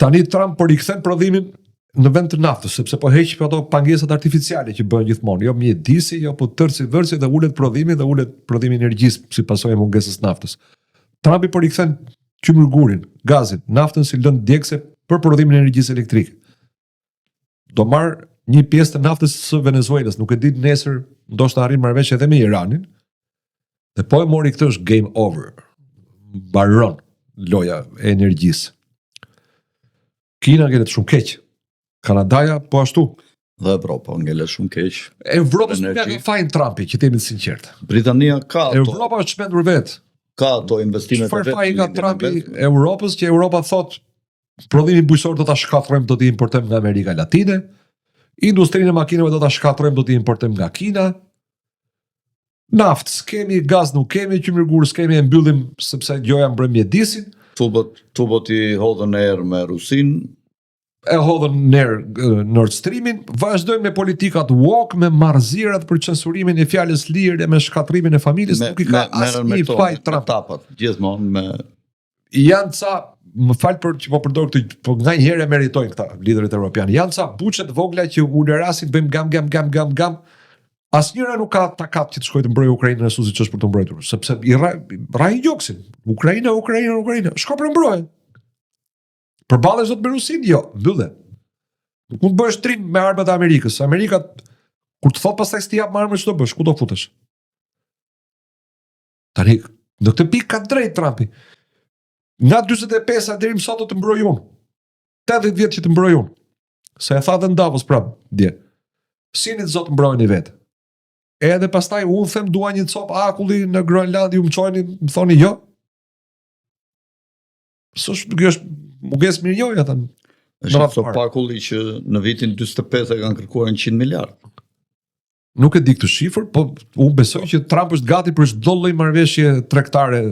S2: Tani Trump po rikthen prodhimin në vend të naftës, sepse po heq ato pangesat artificiale që bëhen gjithmonë, jo mjedisi, jo po tërsi vërsi dhe ulet prodhimi energjisë si pasojë e mungesës naftës. Trumpi po rikthen qymërgurin, gazin, naftën si lëndë djegëse për prodhimin e energjisë elektrike. Do marr një pjesë të naftës së Venezuelës, nuk e di nesër ndoshta arrin marrëveshje edhe me Iranin. Dhe po e mori këtë, është game over. Mbaron loja e energjisë. Kina gjelet shumë keq. Kanadaja po ashtu.
S1: Dhe Evropa ngelet shumë keq.
S2: Evropës nuk ka fajin Trumpi, që t'jemi të sinqertë.
S1: Britania ka ato.
S2: Evropa është shpendur vetë.
S1: Ka ato investimet e
S2: vetë. Çfarë fajin ka Trumpi Evropës, që Europa thot prodhimin bujqësor do ta shkatrojmë, do t'i importojmë nga Amerika Latine, industrinë e makinave do ta shkatrojmë, do t'i importojmë nga Kina. Naftë s'kemi, gaz nuk kemi, qymërgur s'kemi, e mbyllim sepse gjoja mbrëm mjedisin.
S1: Tubot i hodhën erë me Rusin,
S2: e hodhën Nord Streamin, vazhdojmë me politikat woke, me marrëzirat për censurimin e fjalës lirë, me shkatrimin e familjes, nuk i ka asnjë faj Trump.
S1: Tapat, gjithmonë me
S2: janë ca, më fal për që po përdor këtë, po nganjëherë meritojnë këta liderët evropianë. Janë ca buçet vogla që ulërasin, bëjmë gam. Asnjëra nuk ka takat që të shkojë të mbrojë Ukrainën ashtu siç është për të mbrojtur, sepse i rrajin gjoksin. Ukraina, shko për mbrojtje. Përballesh do të me Rusin? Jo, mbyllë. Nuk mund të bësh trim me armat e Amerikës. Amerika, kur të thot pastaj s'ti jap armë, ç'do bësh? Ku do futesh? Tani, në këtë pikë ka drejt Trumpi. Nga 45 deri më sot do të mbroj unë. 80 vjet që të mbroj unë. Se e tha dhe në Davos prapë, dje. Sinit zot mbrojni vetë. Edhe pastaj unë them dua një copë akulli në Groenlandi, ju më çojni, më thoni jo. Kjo është mungesë mirëjoja tani.
S1: Është copë akulli që në vitin 45 e kanë kërkuar 100 miliard.
S2: Nuk e di këtë shifër, po unë besoj që Trump është gati për çdo lloj marrëveshje tregtare.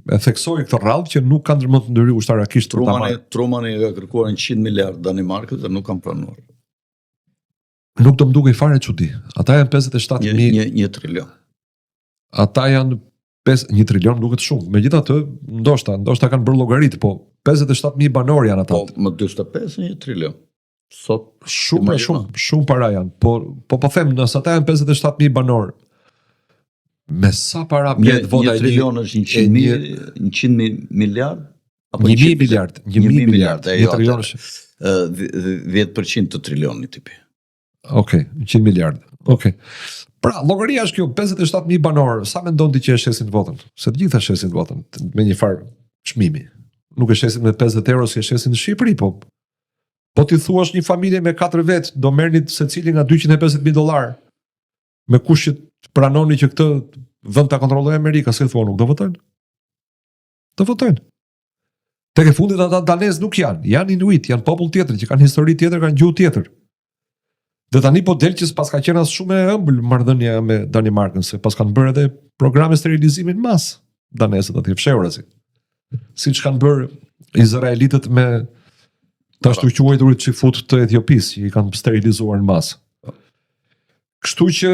S2: E theksoi këtë rradhë që nuk kanë ndërmend të ndërhyjë ushtarakisht
S1: Trumani ka kërkuar 100 miliard Danimarkët dhe nuk kanë pranuar.
S2: Nuk do më duke i fare çudi. Ata janë 57.000.
S1: 1 trilion.
S2: Ata janë 1 trilion duket shumë. Megjithatë, ndoshta kanë bërë llogaritë, po 57.000 banor janë ata.
S1: Po më 45 1 trilion. Sot
S2: shumë para janë. Po them, nëse ata janë 57.000 banor, me sa para blet vota
S1: 1 trilion është 100 miliard apo
S2: 1.000 miliard. 1.000 miliard. 1 trilion është
S1: 10% të trilionit tipi.
S2: Okej, 100 miliard. Okej. Pra, llogaria është kjo, 57.000 banor, sa mendon ti që e shesin votën? Se të gjitha shesin votën me një farë çmimi. Nuk e shesin me 50 euro si e shesin në Shqipëri, po ti thuash një familje me 4 vet, do merrni secili nga $250.000 me kush që pranoni që këtë vend ta kontrollojë Amerika, si thua, nuk do votojnë? Do votojnë. Tek e fundit ata danez nuk janë inuit, janë popull tjetër që kanë histori tjetër, kanë gjuhë tjetër. Dhe tani po del që pas ka qenë as shumë e ëmbël marrëdhënia me Danimarkën, se pas kanë bërë edhe programe sterilizimi në mas danezët aty fshehurazi. Siç kanë bërë izraelitët me të ashtu quajturit çifut të Ethiopis, që i kanë sterilizuar në mas. Kështu që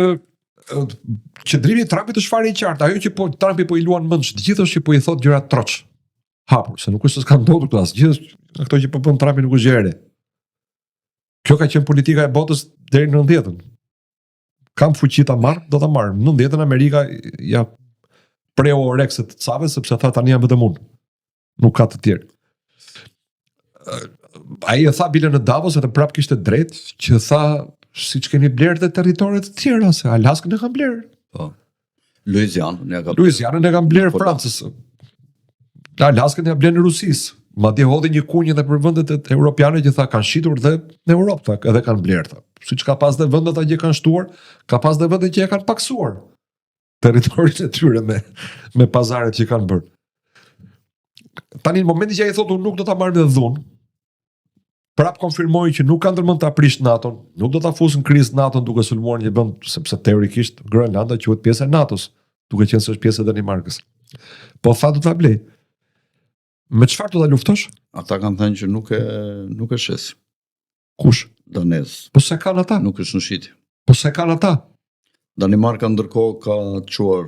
S2: qëndrimi i Trumpit është fare i qartë. Ajo që Trumpi po i luan mend, të gjithë është që po i thot gjëra troç. Hapur, se nuk është se s'ka ndodhur këtu as. Gjithë ato që po bën Trumpi nuk është gjë e re. Kjo ka qenë politika e botës deri në 90-ën. Kam fuqi ta marr, do ta marr. Në 90-ën Amerika ja preu orekset të cave, sepse tha tani jam vetëm unë. Nuk ka të tjerë. Ai e tha bile në Davos, edhe prap kishte drejt, që tha siç kemi blerë dhe territoret të tjera, se Alaskën e kanë blerë.
S1: Po. Luizianën ja ka
S2: Luizianën e kanë blerë Francës. Alaskën ja blenë Rusisë. Madje hodhi një kunjë edhe për vendet e europiane që tha kanë shitur dhe në Europë, tha, edhe kanë blerë. Tha. Siç ka pas dhe vendet që kanë shtuar, ka pas dhe vendet që e kanë paksuar territorin e tyre me pazaret që kanë bërë. Tani në momentin që ai thotë unë nuk do ta marr me dhunë, prap konfirmoi që nuk kanë ndërmend ta prish NATO-n, nuk do ta fusën krizë NATO-n duke sulmuar një vend, sepse teorikisht Grenlanda quhet pjesë e NATO-s, duke qenë se është pjesë e Danimarkës. Po tha do ta blej. Me çfarë do ta luftosh?
S1: Ata kanë thënë që nuk e shes.
S2: Kush?
S1: Danez.
S2: Po se kanë ata?
S1: Nuk është në shitje.
S2: Po se kanë ata?
S1: Danimarka ndërkohë ka quar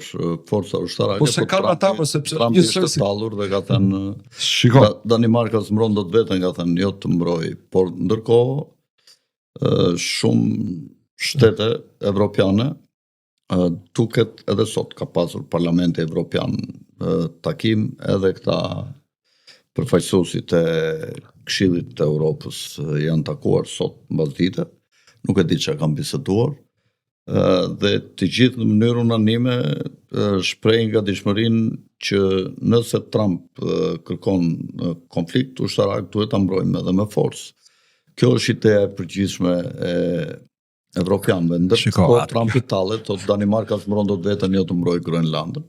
S1: forca ushtarake.
S2: Po se kanë ata, po sepse
S1: Trumpi është tallur dhe ka thënë
S2: shiko,
S1: Danimarka s'mbron dot veten, ka thënë jo të mbroj, por ndërkohë shumë shtete evropiane duket edhe sot ka pasur Parlamenti Evropian takim edhe këta përfaqësuesit e Këshillit të Europës janë takuar sot mbasdite, nuk e di çka kanë biseduar, dhe të gjithë në mënyrë unanime shprehin gatishmërinë që nëse Trump kërkon konflikt ushtarak duhet ta mbrojmë edhe me forcë. Kjo është ideja e përgjithshme e evropianëve. Ndërkohë Trumpi tallet, thotë Danimarka s'mbron dot veten, jo të mbrojë Grenlandën.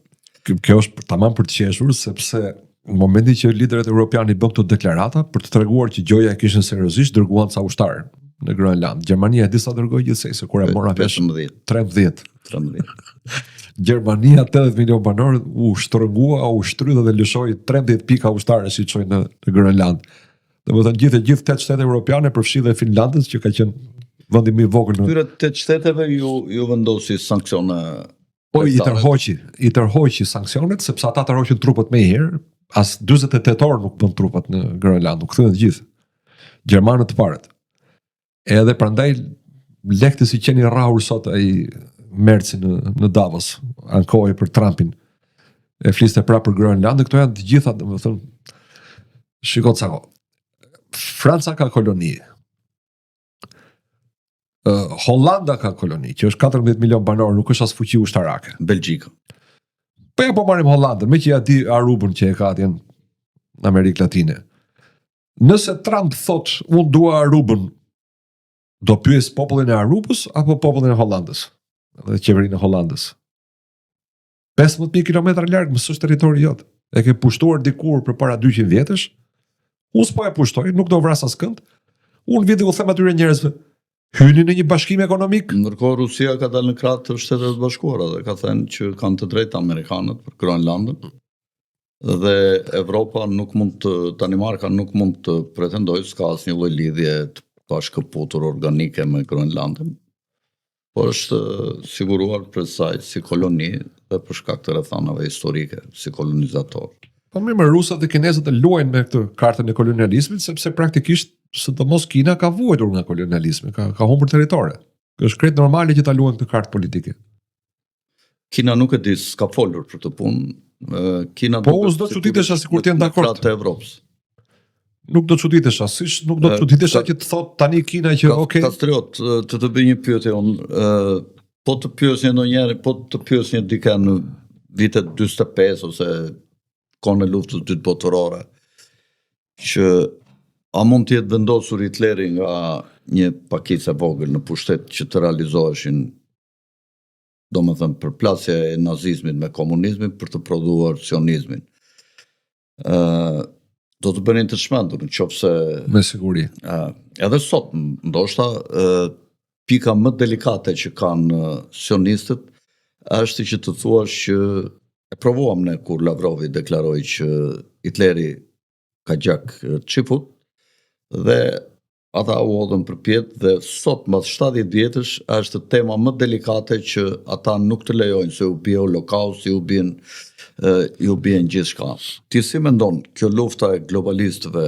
S2: Kjo është tamam për të qeshur, sepse në momentin që liderët evropianë bën këto deklarata për të treguar që gjoja e kishin seriozisht, dërguan ca ushtarë në Grenland. Gjermania e disa dërgoi gjithsej, se kur e mora vesh 13. Gjermania 80 milion banor u shtrëngua, u shtrydha dhe lëshoi 13 pika ushtarë si çoi në Grenland. Domethënë gjithë 8 shtete evropiane përfshi dhe Finlandës që ka qenë vendi më i vogël.
S1: Këtyre 8 shteteve ju vendosi sanksione.
S2: Po i tërhoqi sanksionet sepse ata tërhoqën trupët më herë, as 48 orë nuk bën trupat në Grenland, nuk kthyen të gjithë. Gjermanët të parët. Edhe prandaj lektë si qeni rrahur sot ai Merci në Davos, ankoi për Trumpin. E fliste prapë për Grenland, këto janë të gjitha, domethënë, shiko ca. Franca ka koloni. Hollanda ka koloni, që është 14 milion banor, nuk është as fuqi ushtarake.
S1: Belgjika.
S2: Po ja po marrim Hollandën, me që ja di Arubën që e ka atje në Amerikë Latine. Nëse Trump thot, unë dua Arubën, do pyes popullin e Arubës apo popullin e Hollandës? Dhe qeverinë e Hollandës. 15.000 kilometra larg, më s'është territori jot. E ke pushtuar dikur përpara 200 vjetësh. Unë s'po e pushtoj, nuk do vras askënd. Unë vjen dhe u them atyre njerëzve, hyni në një bashkim ekonomik.
S1: Ndërkohë Rusia ka dalë në krah të Shtetet Bashkuara dhe ka thënë që kanë të drejtë amerikanët për Grenlandën. Dhe Evropa Danimarka nuk mund të pretendojë s'ka asnjë lloj lidhje të bashkëputur organike me Grenlandën. Por është siguruar për saj si koloni dhe për shkak të rrethanave historike si kolonizator.
S2: Po mirë, rusat dhe kinezët e luajnë me këtë kartën e kolonializmit, sepse praktikisht sidomos Kina ka vuajtur nga kolonializmi, ka humbur territore. Është krejt normale që ta luajnë këtë kartë politike.
S1: Kina nuk e di, s'ka folur për këtë punë. Kina
S2: po unë s'do çuditesha sikur të jenë dakord
S1: të Evropës.
S2: Nuk do çuditesha, siç nuk do çuditesha që të thot tani Kina që okay.
S1: Kastriot, të bëj një pyetje unë, po të pyesni ndonjëherë, po të pyesni dikë në vitet 45 ose kohën e luftës së dytë botërore, që a mund të jetë vendosur Hitleri nga një pakicë e vogël në pushtet që të realizoheshin, domethënë përplasja e nazizmit me komunizmin për të prodhuar sionizmin. Do të bënin të çmendur nëse
S2: me siguri.
S1: Edhe sot, ndoshta pika më delikate që kanë sionistët është që të thuash që e provuam ne kur Lavrovi deklaroi që Hitleri ka gjak çiput dhe ata u hodhën përpjet dhe sot mbas 70 vjetësh është tema më delikate që ata nuk të lejojnë se u bie Holokausti, ju bien gjithçka. Ti si mendon kjo lufta e globalistëve,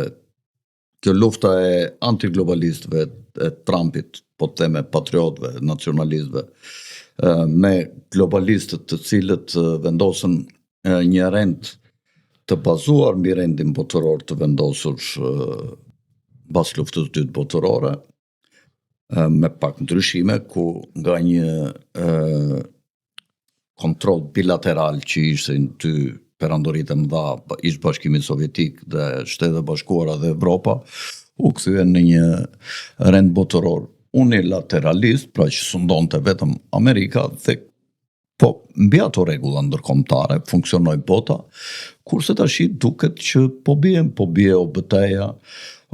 S1: kjo lufta e antiglobalistëve e Trumpit, po të theme patriotëve, nacionalistëve, me globalistët të cilët vendosën një rend të bazuar mbi rendin botëror të vendosur pas luftës së dytë botërore, me pak ndryshime, ku nga një kontroll bilateral që ishin ty perandoritë e mëdha, ish Bashkimi Sovjetik dhe Shtetet e Bashkuara dhe Evropa, u kthyen në një rend botëror unilateralist, pra që sundonte vetëm Amerika dhe po mbi ato rregulla ndërkombëtare funksionoi bota, kurse tash duket që po bie OBT-ja,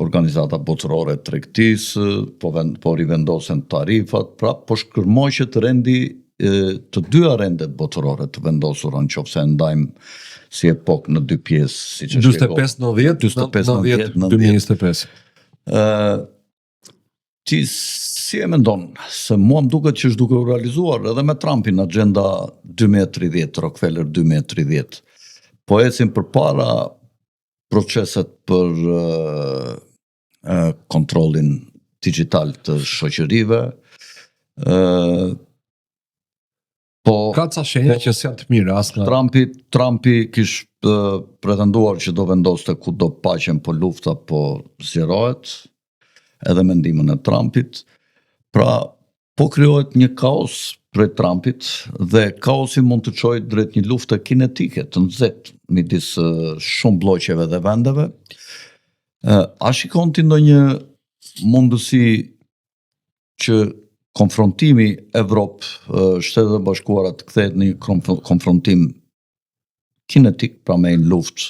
S1: Organizata Botërore e Tregtisë, po rivendosen tarifat, pra po shkërmoqet rendi të dyja rendet botërore të vendosura nëse ndajmë si epokë në dy pjesë, siç e shpjegova.
S2: 45-90, 2025.
S1: Ti si e mendon se mua më duket që është duke u realizuar edhe me Trumpin Agenda 2030, Rockefeller 2030. Po ecim përpara proceset për kontrollin digital të shoqërive.
S2: Ka ca shenja që s'janë të mira as nga
S1: Trumpi kish pretenduar që do vendoste kudo paqen, po lufta po zgjerohet, edhe me ndihmën e Trumpit. Pra, po krijohet një kaos prej Trumpit dhe kaosi mund të çojë drejt një lufte kinetike të nxehtë midis shumë bloqeve dhe vendeve. A shikon ti ndonjë mundësi që konfrontimi Evropë-Shtetet e Bashkuara të kthehet në një konfrontim kinetik, pra me një luftë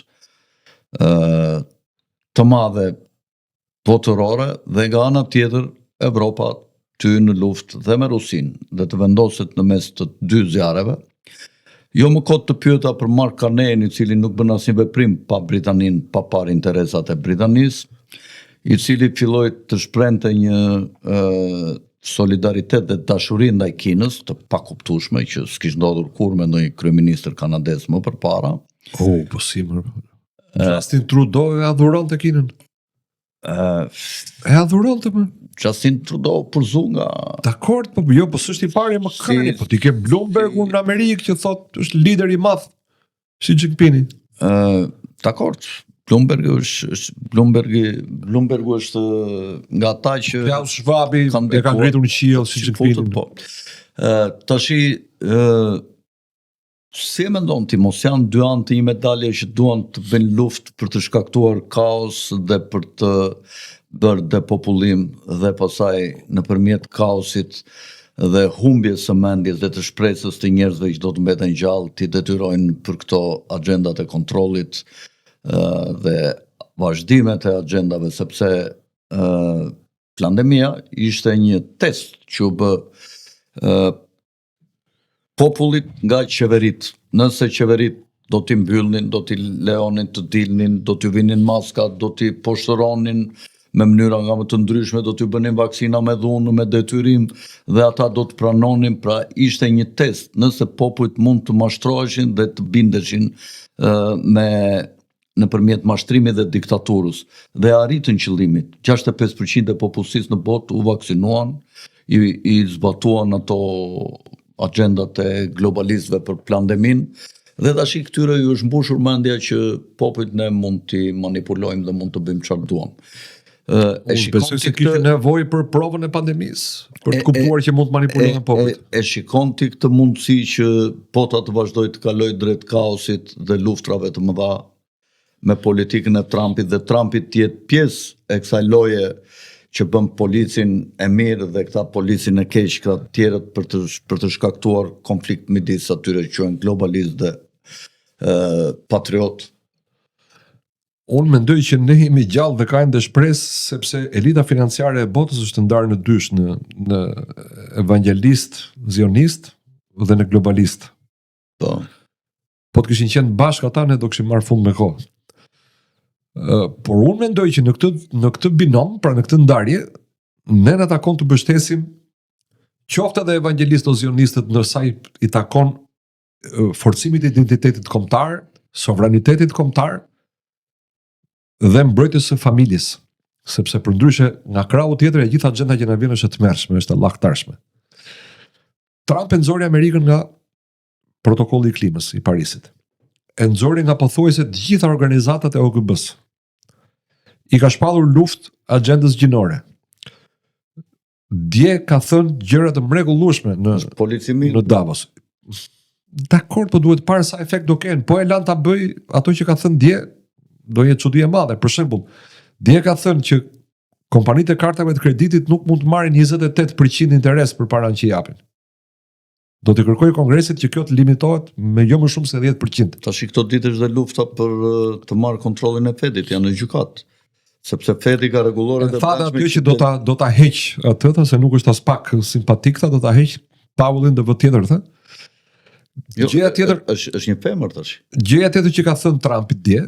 S1: të madhe botërore dhe nga ana tjetër Evropa ty në luftë dhe me Rusinë dhe të vendoset në mes të dy zjarreve. Jo më kot të pyeta për Mark Carney, i cili nuk bën asnjë veprim pa Britaninë, pa parë interesat e Britanisë, i cili filloi të shprehte një solidaritet dhe dashuri ndaj Kinës, të pakuptueshme që s'kish ndodhur kurrë me ndonjë kryeministër kanadez më përpara.
S2: Po si më. Justin Trudeau e adhuron të Kinën. E adhuron të më.
S1: Justin Trudeau përzu nga...
S2: Dakord, po jo, po s'është i pari më kërni, po ti ke Bloombergu në Amerikë që thot është lider i madh Xi Jinpingi.
S1: Dakord, Bloombergu është nga ata që...
S2: Klaus Schwabi e ka ngritur në qiell Xi Jinpingin.
S1: Po. Tashi, si e mendon ti, mos janë dy anë të një medalje që duan të bëjnë luftë për të shkaktuar kaos dhe për të bërë depopullim dhe pasaj nëpërmjet kaosit dhe humbjes së mendjes dhe të shpresës të njerëzve që do të mbeten gjallë, ti detyrojnë për këto agjendat e kontrollit dhe vazhdimet e agjendave, sepse pandemia ishte një test që u bë popullit nga qeverit. Nëse qeverit do t'i mbyllnin, do t'i leonin të dilnin, do t'i vinin maska, do t'i poshtëronin me mënyra nga më të ndryshme, do t'ju bënin vaksina me dhunë, me detyrim, dhe ata do të pranonin, pra ishte një test, nëse popujt mund të mashtroheshin dhe të bindeshin nëpërmjet mashtrimit dhe diktaturës, dhe arritën qëllimit. 65% e popullsisë në botë u vaksinuan, i zbatuan ato agjendat e globalistëve për pandemin, dhe tash këtyre ju është mbushur mendja që popujt ne mund t'i manipulojmë dhe mund të bëjmë çfarë duam.
S2: Besoj se kishte nevojë për provën e pandemisë, për të kuptuar që mund të manipulojnë popujt.
S1: E shikon ti këtë mundësi që bota të vazhdojë të kalojë drejt kaosit dhe luftrave të mëdha me politikën e Trumpit, dhe Trumpi të jetë pjesë e kësaj loje që bën policin e mirë dhe këta policin e keq, këta tjerët për të shkaktuar konflikt midis atyre që quhen globalist dhe patriot.
S2: Unë mendoj që ne jemi gjallë dhe ka ende shpresë, sepse elita financiare e botës është ndarë në dysh, në evangelist, zionist dhe në globalist.
S1: Po
S2: të kishin qenë bashkë ata, ne do kishim marrë fund me kohë. Por unë mendoj që në këtë binom, pra në këtë ndarje, ne në takon të bështesim qoftë edhe evangelist o zionistët nërsa i takon forcimit e identitetit kombëtar, sovranitetit kombëtar, dhe mbrojtjes së familjes, sepse përndryshe nga krahu tjetër e gjitha agjenda që na vjen është e tmerrshme, është e llaktarshme. Trump e nxori Amerikën nga protokolli i klimës i Parisit. E nxori nga pothuajse të gjitha organizatat e OKB-s. I ka shpallur luftë agjendës gjinore. Dje ka thënë gjëra të mrekullueshme në Davos. Dakor, po duhet parë sa efekt do kenë. Po e lan ta bëj ato që ka thënë dje, do jetë çudi e madhe. Për shembull, dje ka thënë që kompanitë e kartave të kreditit nuk mund të marrin 28% interes për paranë që japin. Do të kërkoj Kongresit që kjo të limitohet me jo më shumë se 10%.
S1: Tash këto ditë është dhe lufta për të marrë kontrollin e Fedit, janë në gjykat. Sepse Fedi ka rregullore
S2: të bashme aty që do ta heq atë, se nuk është as pak simpatik, do ta heq Powellin dhe vë tjetër, thë. Gjëja tjetër
S1: është një femër tash.
S2: Gjëja tjetër që ka thënë Trumpi dje,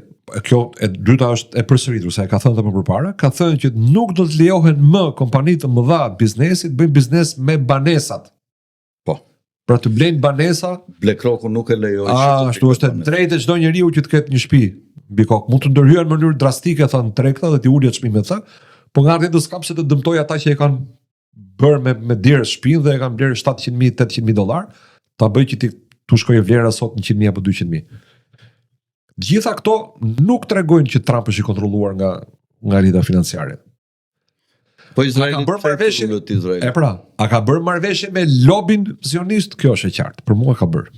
S2: kjo e dyta është e përsëritur, sa e ka thënë edhe më përpara, ka thënë që nuk do të lejohen më kompanitë të mëdha biznesit bëjnë biznes me banesat.
S1: Po.
S2: Pra të blejnë banesa,
S1: BlackRock nuk e lejoi.
S2: Ashtu është e drejtë çdo njeriu që të ketë një shtëpi. Bikok mund të ndërhyjnë në mënyrë drastike thënë tregta dhe t'i ulë çmimet sa, po nga ardhi të skap se të dëmtoj ata që e kanë bërë me dirë shtëpinë dhe e kanë blerë $700,000, $800,000, ta bëj që tu shkojë vlera sot 100,000 apo 200,000. Gjitha këto nuk tregojnë që Trump është i kontrolluar nga elita financiare.
S1: Po Izraeli ka bërë marrëveshje me Izrael.
S2: E pra, a ka bërë marrëveshje me lobin zionist? Kjo është e qartë. Për mua ka bërë.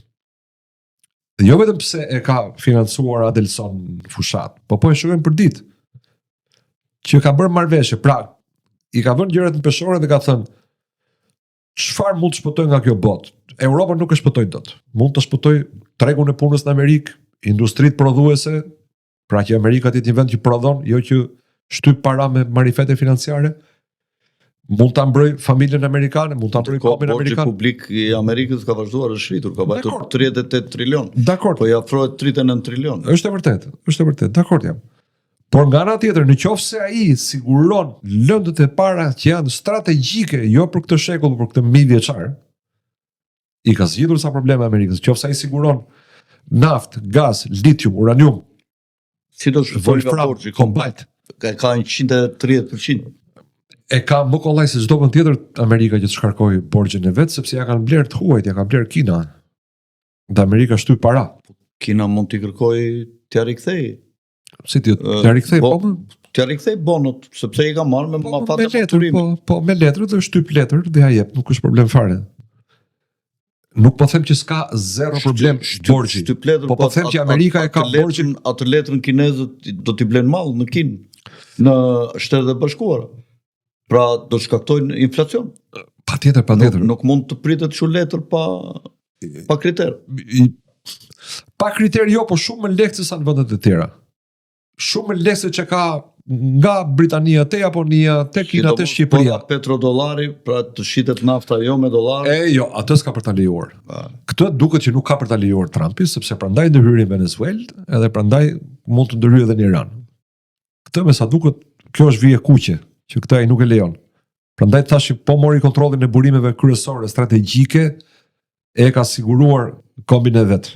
S2: Jo vetëm pse e ka financuar Adelson në fushat, po e shojmë për ditë që ka bërë marrëveshje. Pra, i ka vënë gjërat në peshore dhe ka thënë çfarë mund të shpëtoj nga kjo botë? Europa nuk e shpëtoj dot. Mund të shpëtoj tregun e punës në Amerikë, industritë prodhuese, pra që Amerika të jetë një vend që prodhon, jo që shtyp para me marifete financiare. Mund ta mbroj familjen amerikane, mund ta mbroj kombin amerikan.
S1: Borxhi publik i Amerikës ka vazhduar të shritur, ka bërë 38 trilion.
S2: Dakor.
S1: Po i afrohet 39 trilion.
S2: Është e vërtetë, dakord jam. Por nga ana tjetër, nëse ai siguron lëndët e para që janë strategjike, jo për këtë shekull, por këtë mijëvjeçar, i ka zgjidhur sa probleme Amerikës. Nëse ai siguron naftë, gaz, litium, uranium,
S1: si do shfolga borxhi
S2: kombajt,
S1: ka 130%.
S2: E ka më kollaj se çdo vend tjetër Amerika që të shkarkoj borxhin e vet, sepse ja kanë blerë të huajt, ja ka blerë Kina. Dhe Amerika shtyp para.
S1: Kina mund t'i kërkoj t'ia rikthej.
S2: Si t'ia rikthej, po?
S1: T'ia rikthej bonot, sepse i ka marrë me mafatë fakturimi.
S2: Po me letër dhe shtyp letër dhe ja jep, nuk është problem fare. Nuk po them që s'ka zero problem borxhi. Po them që Amerika e ka borxhin,
S1: atë letrën kinezët do t'i blenë mall në Kinë, në Shtetet e Bashkuara. Pra do shkaktojnë inflacion.
S2: Patjetër.
S1: Nuk mund të pritet kështu letër pa kriter.
S2: Pa kriter jo, po shumë më lehtë se sa në vendet e tjera. Shumë më lehtë se që ka nga Britania te Japonia, te Kina, te Shqipëria.
S1: Petrodollari, pra të shitet nafta jo me dollar.
S2: Jo, atë s'ka për ta lejuar. Këtë duket që nuk ka për ta lejuar Trumpi, sepse prandaj ndërhyri në Venezuelë, edhe prandaj mund të ndërhyjë edhe në Iran. Këtë me sa duket, kjo është vije kuqe, që këtë ai nuk e lejon. Prandaj thashë po mori kontrollin e burimeve kryesore strategjike, e ka siguruar kombin e vet.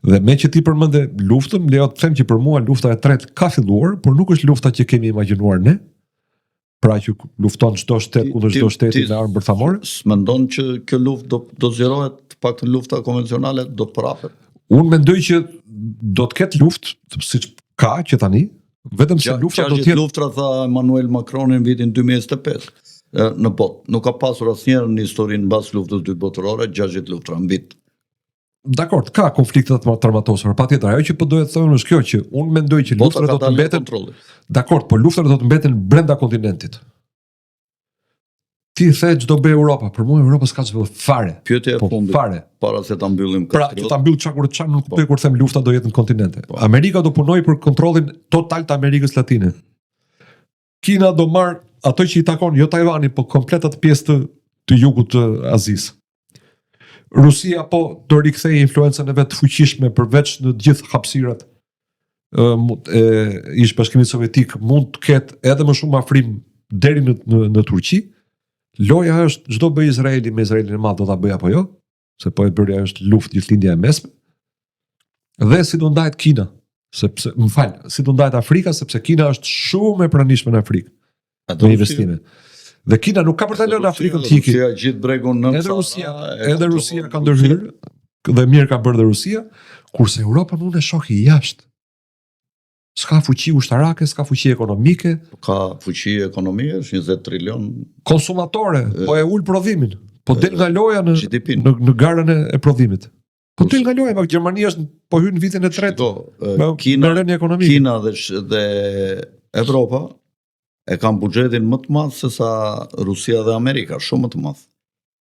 S2: Dhe me që ti përmende luftën, lejo të them që për mua lufta e tretë ka filluar, por nuk është lufta që kemi imagjinuar ne. Pra që lufton çdo shtet kundër çdo shteti me armë bërthamore.
S1: S'mendon që kjo luftë do zgjerohet, paktën lufta konvencionale do prapet?
S2: Unë mendoj që do të ketë luftë, siç ka që tani, vetëm se lufta do të jetë
S1: luftra, tha Emmanuel Macron në vitin 2025 në botë. Nuk ka pasur asnjëherë në historinë mbas luftës dytë botërore 60 luftra në vit.
S2: Dakor, ka konflikte të armatosur, patjetër. Ajo që po doja të them është kjo që unë mendoj që luftrat do të mbeten. Dakor, po luftrat do të mbeten brenda kontinentit. Ti the çdo be Europa, për mua Europa s'ka çfarë fare.
S1: Pyetja e fundit.
S2: Fare.
S1: Para se ta mbyllim këtë.
S2: Pra, që ta mbyll çakur nuk kuptoj kur them lufta do jetë në kontinente. Amerika do punojë për kontrollin total të Amerikës Latine. Kina do marr ato që i takon, jo Tajvani, po komplet atë pjesë të jugut të Azisë. Rusia po do rikthejë influencën e vet fuqishme përveç në të gjithë hapësirat ish Bashkimit Sovjetik, mund të ketë edhe më shumë afrim deri në Turqi. Loja është çdo bëj Izraeli me Izraelin e madh do ta bëj apo jo, se po e bëri ajo është luftë gjithlindja e mesme. Dhe si do ndahet Kina, sepse si do ndahet Afrika, sepse Kina është shumë e pranishme në Afrikë me investime. Dhe Kina nuk ka për të lënë Afrikën të hiqë.
S1: Rusia gjithë bregun në
S2: Edhe Rusia ka ndërhyrë, dhe mirë ka bërë dhe Rusia, kurse Europa nuk e shohi jashtë. S'ka fuqi ushtarake, s'ka fuqi ekonomike.
S1: Ka fuqi ekonomike, është 20 trilion.
S2: Konsumatore, po e ul prodhimin. Po del nga loja në
S1: GDP-n.
S2: në garën e prodhimit. Po del nga loja, mak Gjermania është po hyn në vitin e tretë. Me
S1: Kina
S2: rënje ekonomike.
S1: Kina dhe Evropa e kanë buxhetin më të madh se sa Rusia dhe Amerika, shumë më të madh.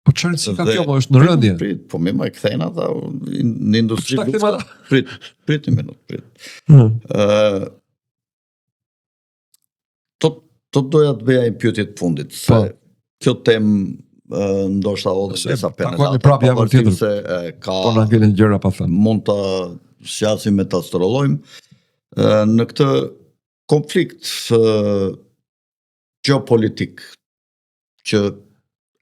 S2: Po çfarë si ka kjo, po është në rëndje.
S1: Prit, po më e kthejnë ata në industri.
S2: Çfarë kthejnë ata?
S1: Prit një minutë, To doja të bëja një pyetje të fundit, se kjo temë ndoshta odhe sa penelata,
S2: pavarësisht
S1: se ka
S2: po na ngelen gjëra pa thënë.
S1: Mund ta sjasim e ta astrolojmë në këtë konflikt geopolitik që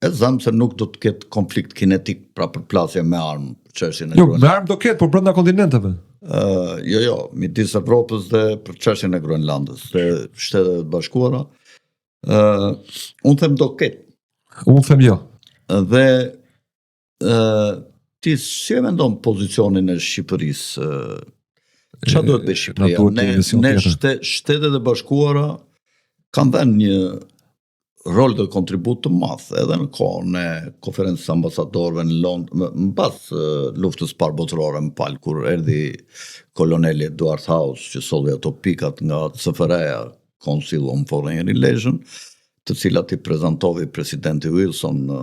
S1: e zëm se nuk do të ketë konflikt kinetik, pra përplasje me armë, çështjen e
S2: Jo, me armë do ketë, por brenda kontinenteve.
S1: Jo, midis Evropës dhe për çështjen e Groenlandës dhe Shtetet e Bashkuara. Unë them do ketë.
S2: Unë them jo.
S1: Dhe ti si e mendon pozicionin e Shqipërisë? Çfarë duhet bëjë Shqipëria? Ne Shtetet e Bashkuara kanë dhënë një rol dhe kontribut të madh edhe në kohën e konferencës ambasadorëve në Londër, mbas luftës parë botërore më palë, kur erdhi koloneli Eduard House që solli ato pikat nga CFR-ja, Council on Foreign Relations, të cilat i prezantovi presidenti Wilson në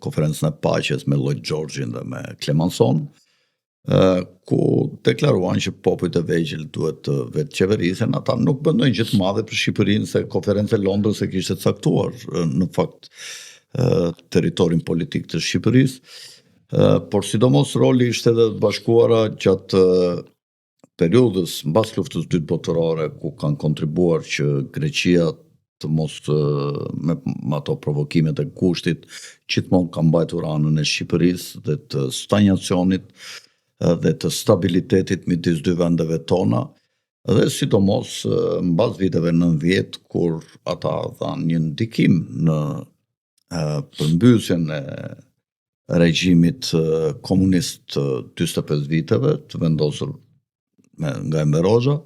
S1: konferencën e paqes me Lloyd Georgein dhe me Clemenceau, ku deklaruan që popujt e vegjël duhet të vetë qeverisen. Ata nuk bëndojnë gjë të madhe për Shqipërinë, se konferenca e Londrës e kishte caktuar në fakt territorin politik të Shqipërisë, por sidomos roli i Shtetet e Bashkuara gjatë periudhës mbas luftës dytë botërore, ku kanë kontribuar që Greqia të mos me ato provokimet e kushtit gjithmonë ka mbajtur anën e Shqipërisë dhe të stagnacionit dhe të stabilitetit midis dy vendeve tona, dhe sidomos mbas viteve 90, kur ata dhanë një ndikim në përmbysjen e regjimit komunist 45 viteve të vendosur nga Enver Hoxha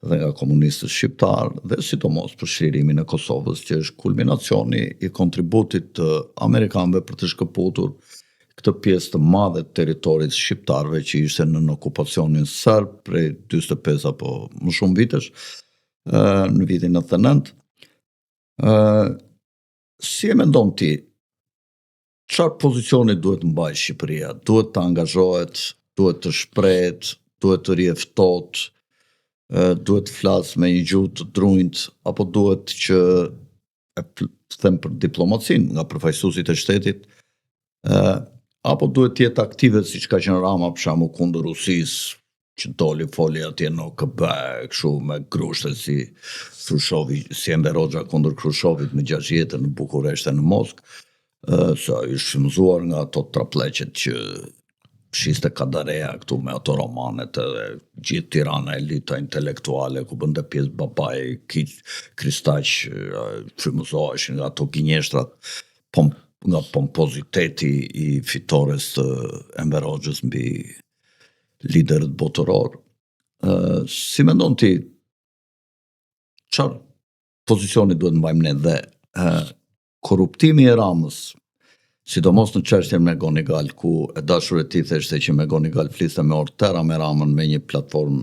S1: dhe nga komunistët shqiptar, dhe sidomos për shlirimin e Kosovës, që është kulminacioni i kontributit të amerikanëve për të shkëputur këtë pjesë të madhe të territorit shqiptarëve që ishte në okupacionin serb prej 45 apo më shumë vitesh, në vitin 99. Si e mendon ti, çfarë pozicioni duhet të mbajë Shqipëria? Duhet të angazhohet, duhet të shprehet, duhet të rjeftot, duhet të flasë me një gjuhë të drunjt, apo duhet që, të them për diplomacinë, nga përfaqësuesit e shtetit, apo duhet të jetë aktive siç ka qenë Rama për shembull kundër Rusisë, që doli foli atje në OKB, kështu me grushte si Khrushchevi, si Enver Hoxha kundër Khrushchevit me 6 jetën në Bukuresht e në Moskë, sa ishte shfrytzuar nga ato trapleqet që shiste Kadareja këtu me ato romanet edhe gjithë Tirana elita intelektuale ku bënte pjesë babai Kristaq, frymëzoheshin nga ato gënjeshtrat nga pompoziteti i fitores të Enver Hoxhës mbi liderët botëror. Si mendon ti, çfarë pozicioni duhet mbajmë ne dhe korruptimi i Ramës, sidomos në çështjen me Gonigal, ku e dashur e ti theshte që me Gonigal fliste me orë tëra me Ramën me një platformë,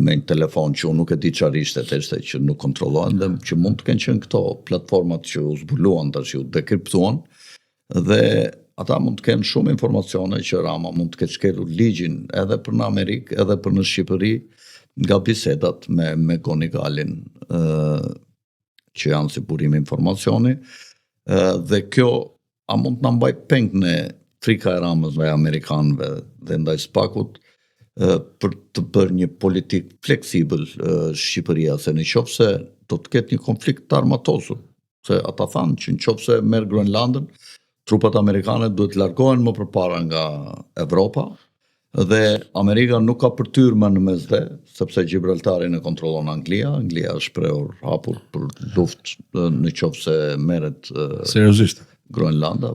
S1: me një telefon që unë nuk e di çfarë ishte, theshte që nuk kontrollohen dhe që mund të kenë qenë këto platformat që u zbuluan tash, u dekriptuan, dhe ata mund të kenë shumë informacione që Rama mund të ketë shkelur ligjin edhe për në Amerikë, edhe për në Shqipëri, nga bisedat me Gonigalin, që janë si burim informacioni, dhe kjo a mund të na mbaj peng në frika e Ramës dhe Amerikanëve dhe ndaj spakut, për të bërë një politik fleksibël Shqipëria, se në qoftë se do të ketë një konflikt të armatosur, se ata thanë që në qoftë se merr Groenlandën, trupat amerikane duhet largohen më përpara nga Evropa, dhe Amerika nuk ka përtyr më në mesdhe, sepse Gibraltarin e kontrollon Anglia është shprehur hapur për luftë në qoftë se merret
S2: seriozisht
S1: Groenlanda.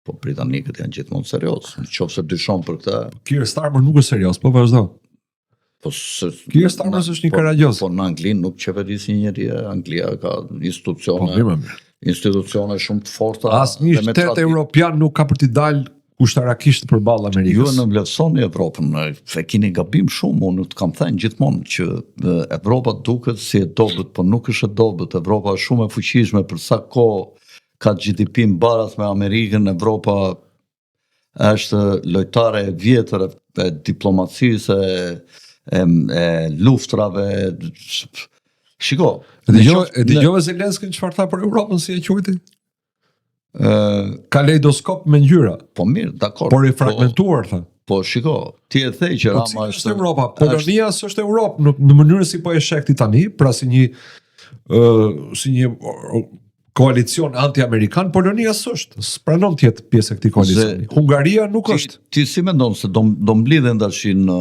S1: Po britanikët janë gjithmonë serioz. Në qoftë se dyshon për këtë.
S2: Keir Starmer nuk është serioz, po vazhdo. Keir Starmer është një karagjoz.
S1: Po në Anglinë nuk qeveris një njeri, Anglia ka institucione institucione shumë të forta.
S2: Asnjë shtet evropian nuk ka për t'i dalë kushtarakisht përballë Amerikës.
S1: Ju në vlerësoni Evropën, se keni gabim shumë, unë të kam thënë gjithmonë që Evropa duket si e dobët, por nuk është e dobët. Evropa është shumë e fuqishme, për sa kohë ka GDP mbaras me Amerikën, Evropa është lojtare e vjetër e diplomacisë, e luftrave. Shiko.
S2: E dëgjove Zelenskën çfarë tha për Europën, si e quajti? Kaleidoskop me ngjyra.
S1: Po mirë, dakor.
S2: Por i fragmentuar, tha.
S1: Po shiko, ti e the që Rama
S2: është Europa. Polonia s'është Europë në mënyrën si po e sheh ti tani, pra si një koalicion anti-amerikan, Polonia s'është. S'pranon të jetë pjesë e këtij koalicioni. Hungaria nuk është.
S1: Ti si mendon se do mblidhen tash në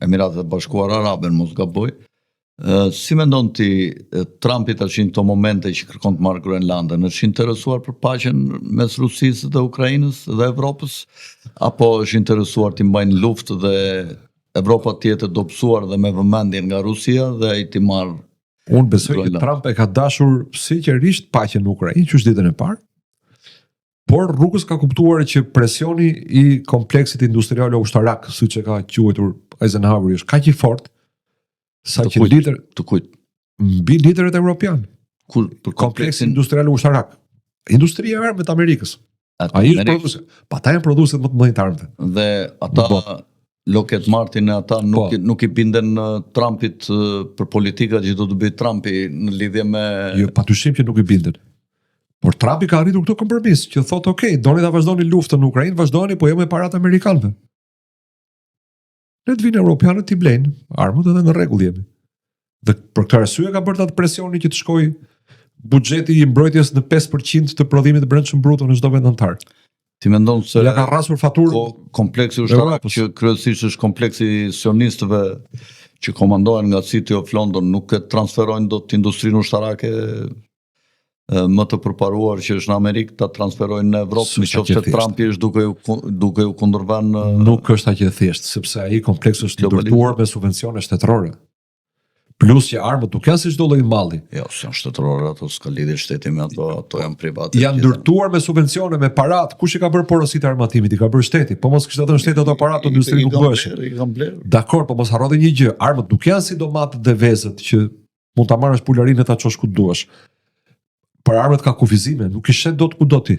S1: Emiratet e Bashkuara Arabe, mos gaboj? Si mendon ti Trumpi tash në këto momente që kërkon të marrë Groenlandën, është interesuar për paqen mes Rusisë dhe Ukrainës dhe Evropës, apo është interesuar të mbajnë luftë dhe Evropa të jetë dobësuar dhe me vëmendje nga Rusia dhe ai të marrë?
S2: Unë besoj që Trump e ka dashur sinqerisht paqen në Ukrainë, që është ditën e parë, por rrugës ka kuptuar që presioni i kompleksit industrial ushtarak, siç e ka quajtur Eisenhower, është kaq i fortë sa që mbi liderët evropian.
S1: Për
S2: kompleksin industrial ushtarak. Industria e armëve të Amerikës. Ai është produse. Pa ata janë produset më të mëdhenj të armëve.
S1: Dhe ata Lockheed Martin e ata nuk i binden Trumpit për politikat që do të bëjë Trumpi në lidhje me...
S2: Jo, patyshim që nuk i binden. Por Trumpi ka arritur këto kompromis, që thotë, okay, doni ta vazhdoni luftën në Ukrainë, vazhdoni, po jo me parat amerikanëve. Le të vinë europianët t'i blejnë armët edhe në rregull jemi. Dhe për këtë arsye ka bërë atë presioni që të shkojë buxheti i mbrojtjes në 5% të prodhimit të brendshëm bruto në çdo vend antar.
S1: Ti mendon se
S2: ja ka rrasur faturë
S1: kompleksi ushtarak që kryesisht është kompleksi sionistëve që komandohen nga City of London nuk e transferojnë dot industrinë ushtarake më të përparuar që është në Amerikë ta transferojnë në Evropë, nëse Trumpi është duke u kundërvënë.
S2: Nuk është aq e thjeshtë, sepse ai kompleks është ndërtuar me subvencione shtetërore. Plus që armët nuk janë si çdo lloj malli.
S1: Jo, janë shtetërore, ato s'ka lidhje shteti me ato janë private.
S2: Janë ndërtuar me subvencione, me parat. Kush i ka bërë porositë armatimit? I ka bërë shteti. Po mos kishte dhënë shteti ato parat, industria nuk bëhej. Dakor, po mos harroni një gjë, armët nuk janë si domatet dhe vezët që mund ta marrësh pularinë ta çosh ku duash. Për armët ka kufizime, nuk i shet dot ku do ti.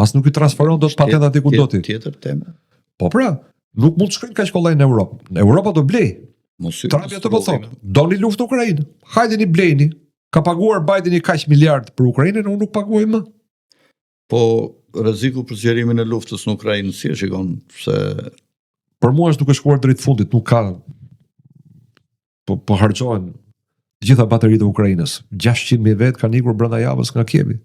S2: As nuk i transferon dot patentat i ku do ti.
S1: Tjetër temë.
S2: Po pra, nuk mund të shkojnë kaq kollaj në Europë. Në Europë do blej. Trumpi ato po thotë, doni luftë në Ukrainë. Hajdeni blejni. Ka paguar Bideni kaq miliard për Ukrainën, unë nuk paguaj më.
S1: Po rreziku për zgjerimin e luftës në Ukrainë si e shikon? Se
S2: për mua është duke shkuar drejt fundit, nuk ka po harxohen gjitha bateritë e Ukrainës. 600.000 vet kanë ikur brenda javës nga Kievi.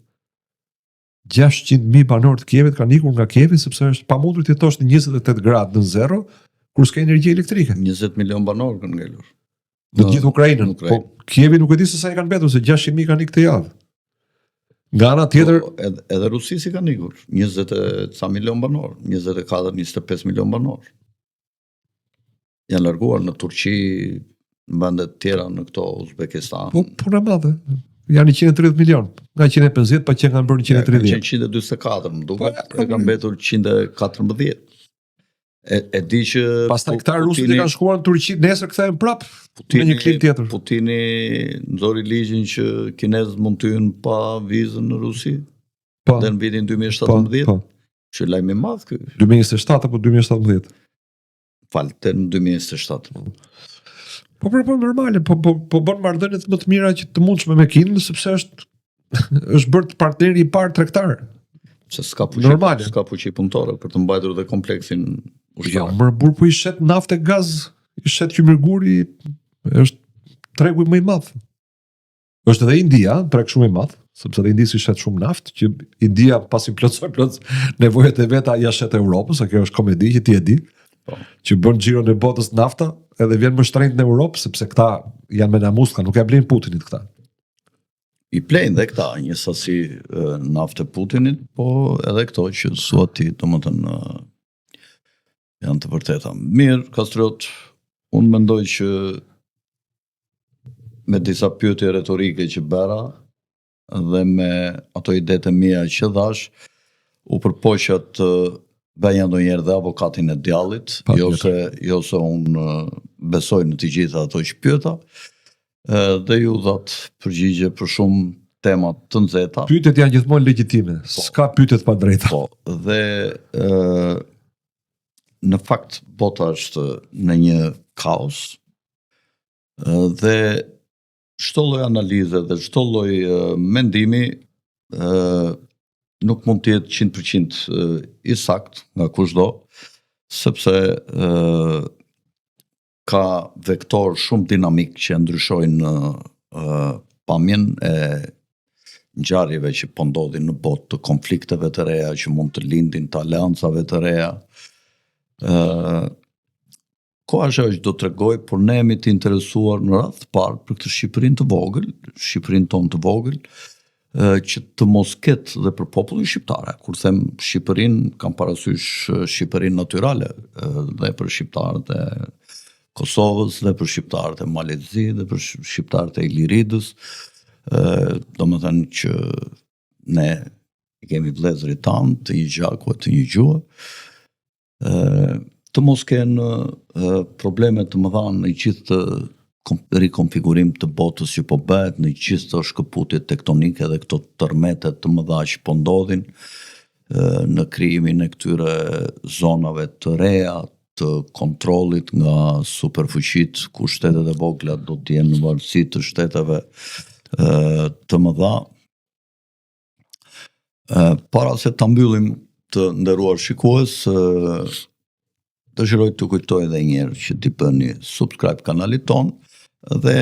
S2: 600.000 banor të Kievit kanë ikur nga Kievi sepse është pamundur të jetosh në 28 gradë në zero kur s'ka energji elektrike.
S1: 20 milion banor kanë ngelur.
S2: Në gjithë Ukrainën. Po Kievi nuk e di se sa i kanë mbetur, se 600.000 kanë ikë këtë javë. Nga ana tjetër,
S1: edhe Rusisi kanë ikur 20 ca milion banor, 24-25 milion banor. Janë larguar në Turqi, në vende të tjera në këto Uzbekistan.
S2: Po puna madhe. Janë 130 milion. Nga 150 pa që kanë bërë 130.
S1: 124, më duket, e kanë mbetur 114. E di që
S2: pastaj këta rusit e kanë shkuar në Turqi, nesër kthehen prap me një klik tjetër.
S1: Putini nxori ligjin që kinezët mund të hyjnë pa vizën në Rusi. Dhe në vitin 2017. Që lajm i madh ky.
S2: 2027 apo 2017?
S1: Falte në 2027.
S2: Po normale, po bën marrëdhëniet më të mira që të mundshme me Kinën, sepse është bërë partneri i parë tregtar.
S1: Se s'ka fuqi punëtore për të mbajtur dhe kompleksin ushtarak.
S2: Ja, më burr po i shet naftë e gaz, i shet qymirguri, është tregu më i madh. Është edhe India, treg shumë i madh, sepse edhe India shet shumë naftë, që India pasi plotsoi nevojat e veta ja shet Europës, a kjo është komedi që ti e di. Që bën xhiron e botës nafta, edhe vjen më shtrenjtë në Europë, sepse këta janë me namuska, nuk ja blejnë Putinit këta.
S1: I plejnë dhe këta një sasi naftë Putinit, po edhe këto që suati, domethënë janë të vërteta. Mirë, Kastriot, unë mendoj që me disa pyetje retorike që bëra, dhe me ato idetë mia që dhash, u përpoqja të bëja ndonjëherë dhe avokatin e djallit, jo se unë besoj në të gjitha ato që pyeta, dhe ju dhat përgjigje për shumë tema të nxehta.
S2: Pyetjet janë gjithmonë legjitime, s'ka pyetjet pa drejta.
S1: Po, dhe në fakt bota është në një kaos, dhe çdo lloj analize dhe çdo lloj mendimi nuk mund të jetë 100% i sakt nga kushdo, sepse ka vektor shumë dinamik që ndryshojnë pamjen e ngjarjeve që po ndodhin në botë, të konflikteve të reja që mund të lindin, të aleancave të reja. Koha është do të tregoj, por ne jemi të interesuar në radhë të parë për këtë Shqipërinë të vogël, Shqipërinë tonë të vogël, që të mos ketë dhe për popullin shqiptar. Kur them Shqipërinë, kam parasysh Shqipërinë natyrale, dhe për shqiptarët e Kosovës, dhe për shqiptarët e Malezi, dhe për shqiptarët e Iliridës, domethënë që ne i kemi vëllezërit tanë, të një gjakut, të një gjuhë, të mos kenë probleme të mëdha në gjithë të rikonfigurim të botës që po bëhet, në gjithë të shkëputjet tektonike dhe këto tërmetet të mëdha që po ndodhin në krijimin e këtyre zonave të reja, të kontrollit nga superfuqitë, ku shtetet e vogla do të jenë në varësi të shteteve të mëdha. Para se ta mbyllim, të nderuar shikues, dëshiroj të kujtoj edhe një herë që t'i bëni subscribe kanalit ton, dhe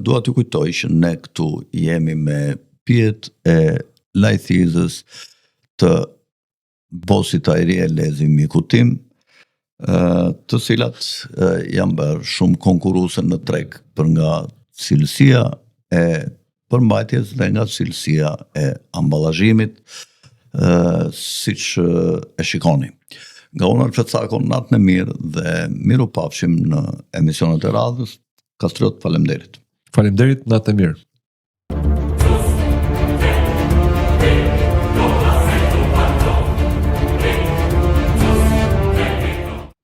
S1: dua t'ju kujtoj që ne këtu jemi me pijet e lajthizës të bosit ajri e lezi miku tim, të cilat janë bërë shumë konkuruse në treg për nga cilësia e përmbajtjes dhe nga cilësia e amballazhimit, siç e shikoni. Nga unë Alfred Sako, natën e mirë dhe miru pafshim në emisionet e radhës. Kastriot, faleminderit.
S2: Faleminderit, natë e mirë.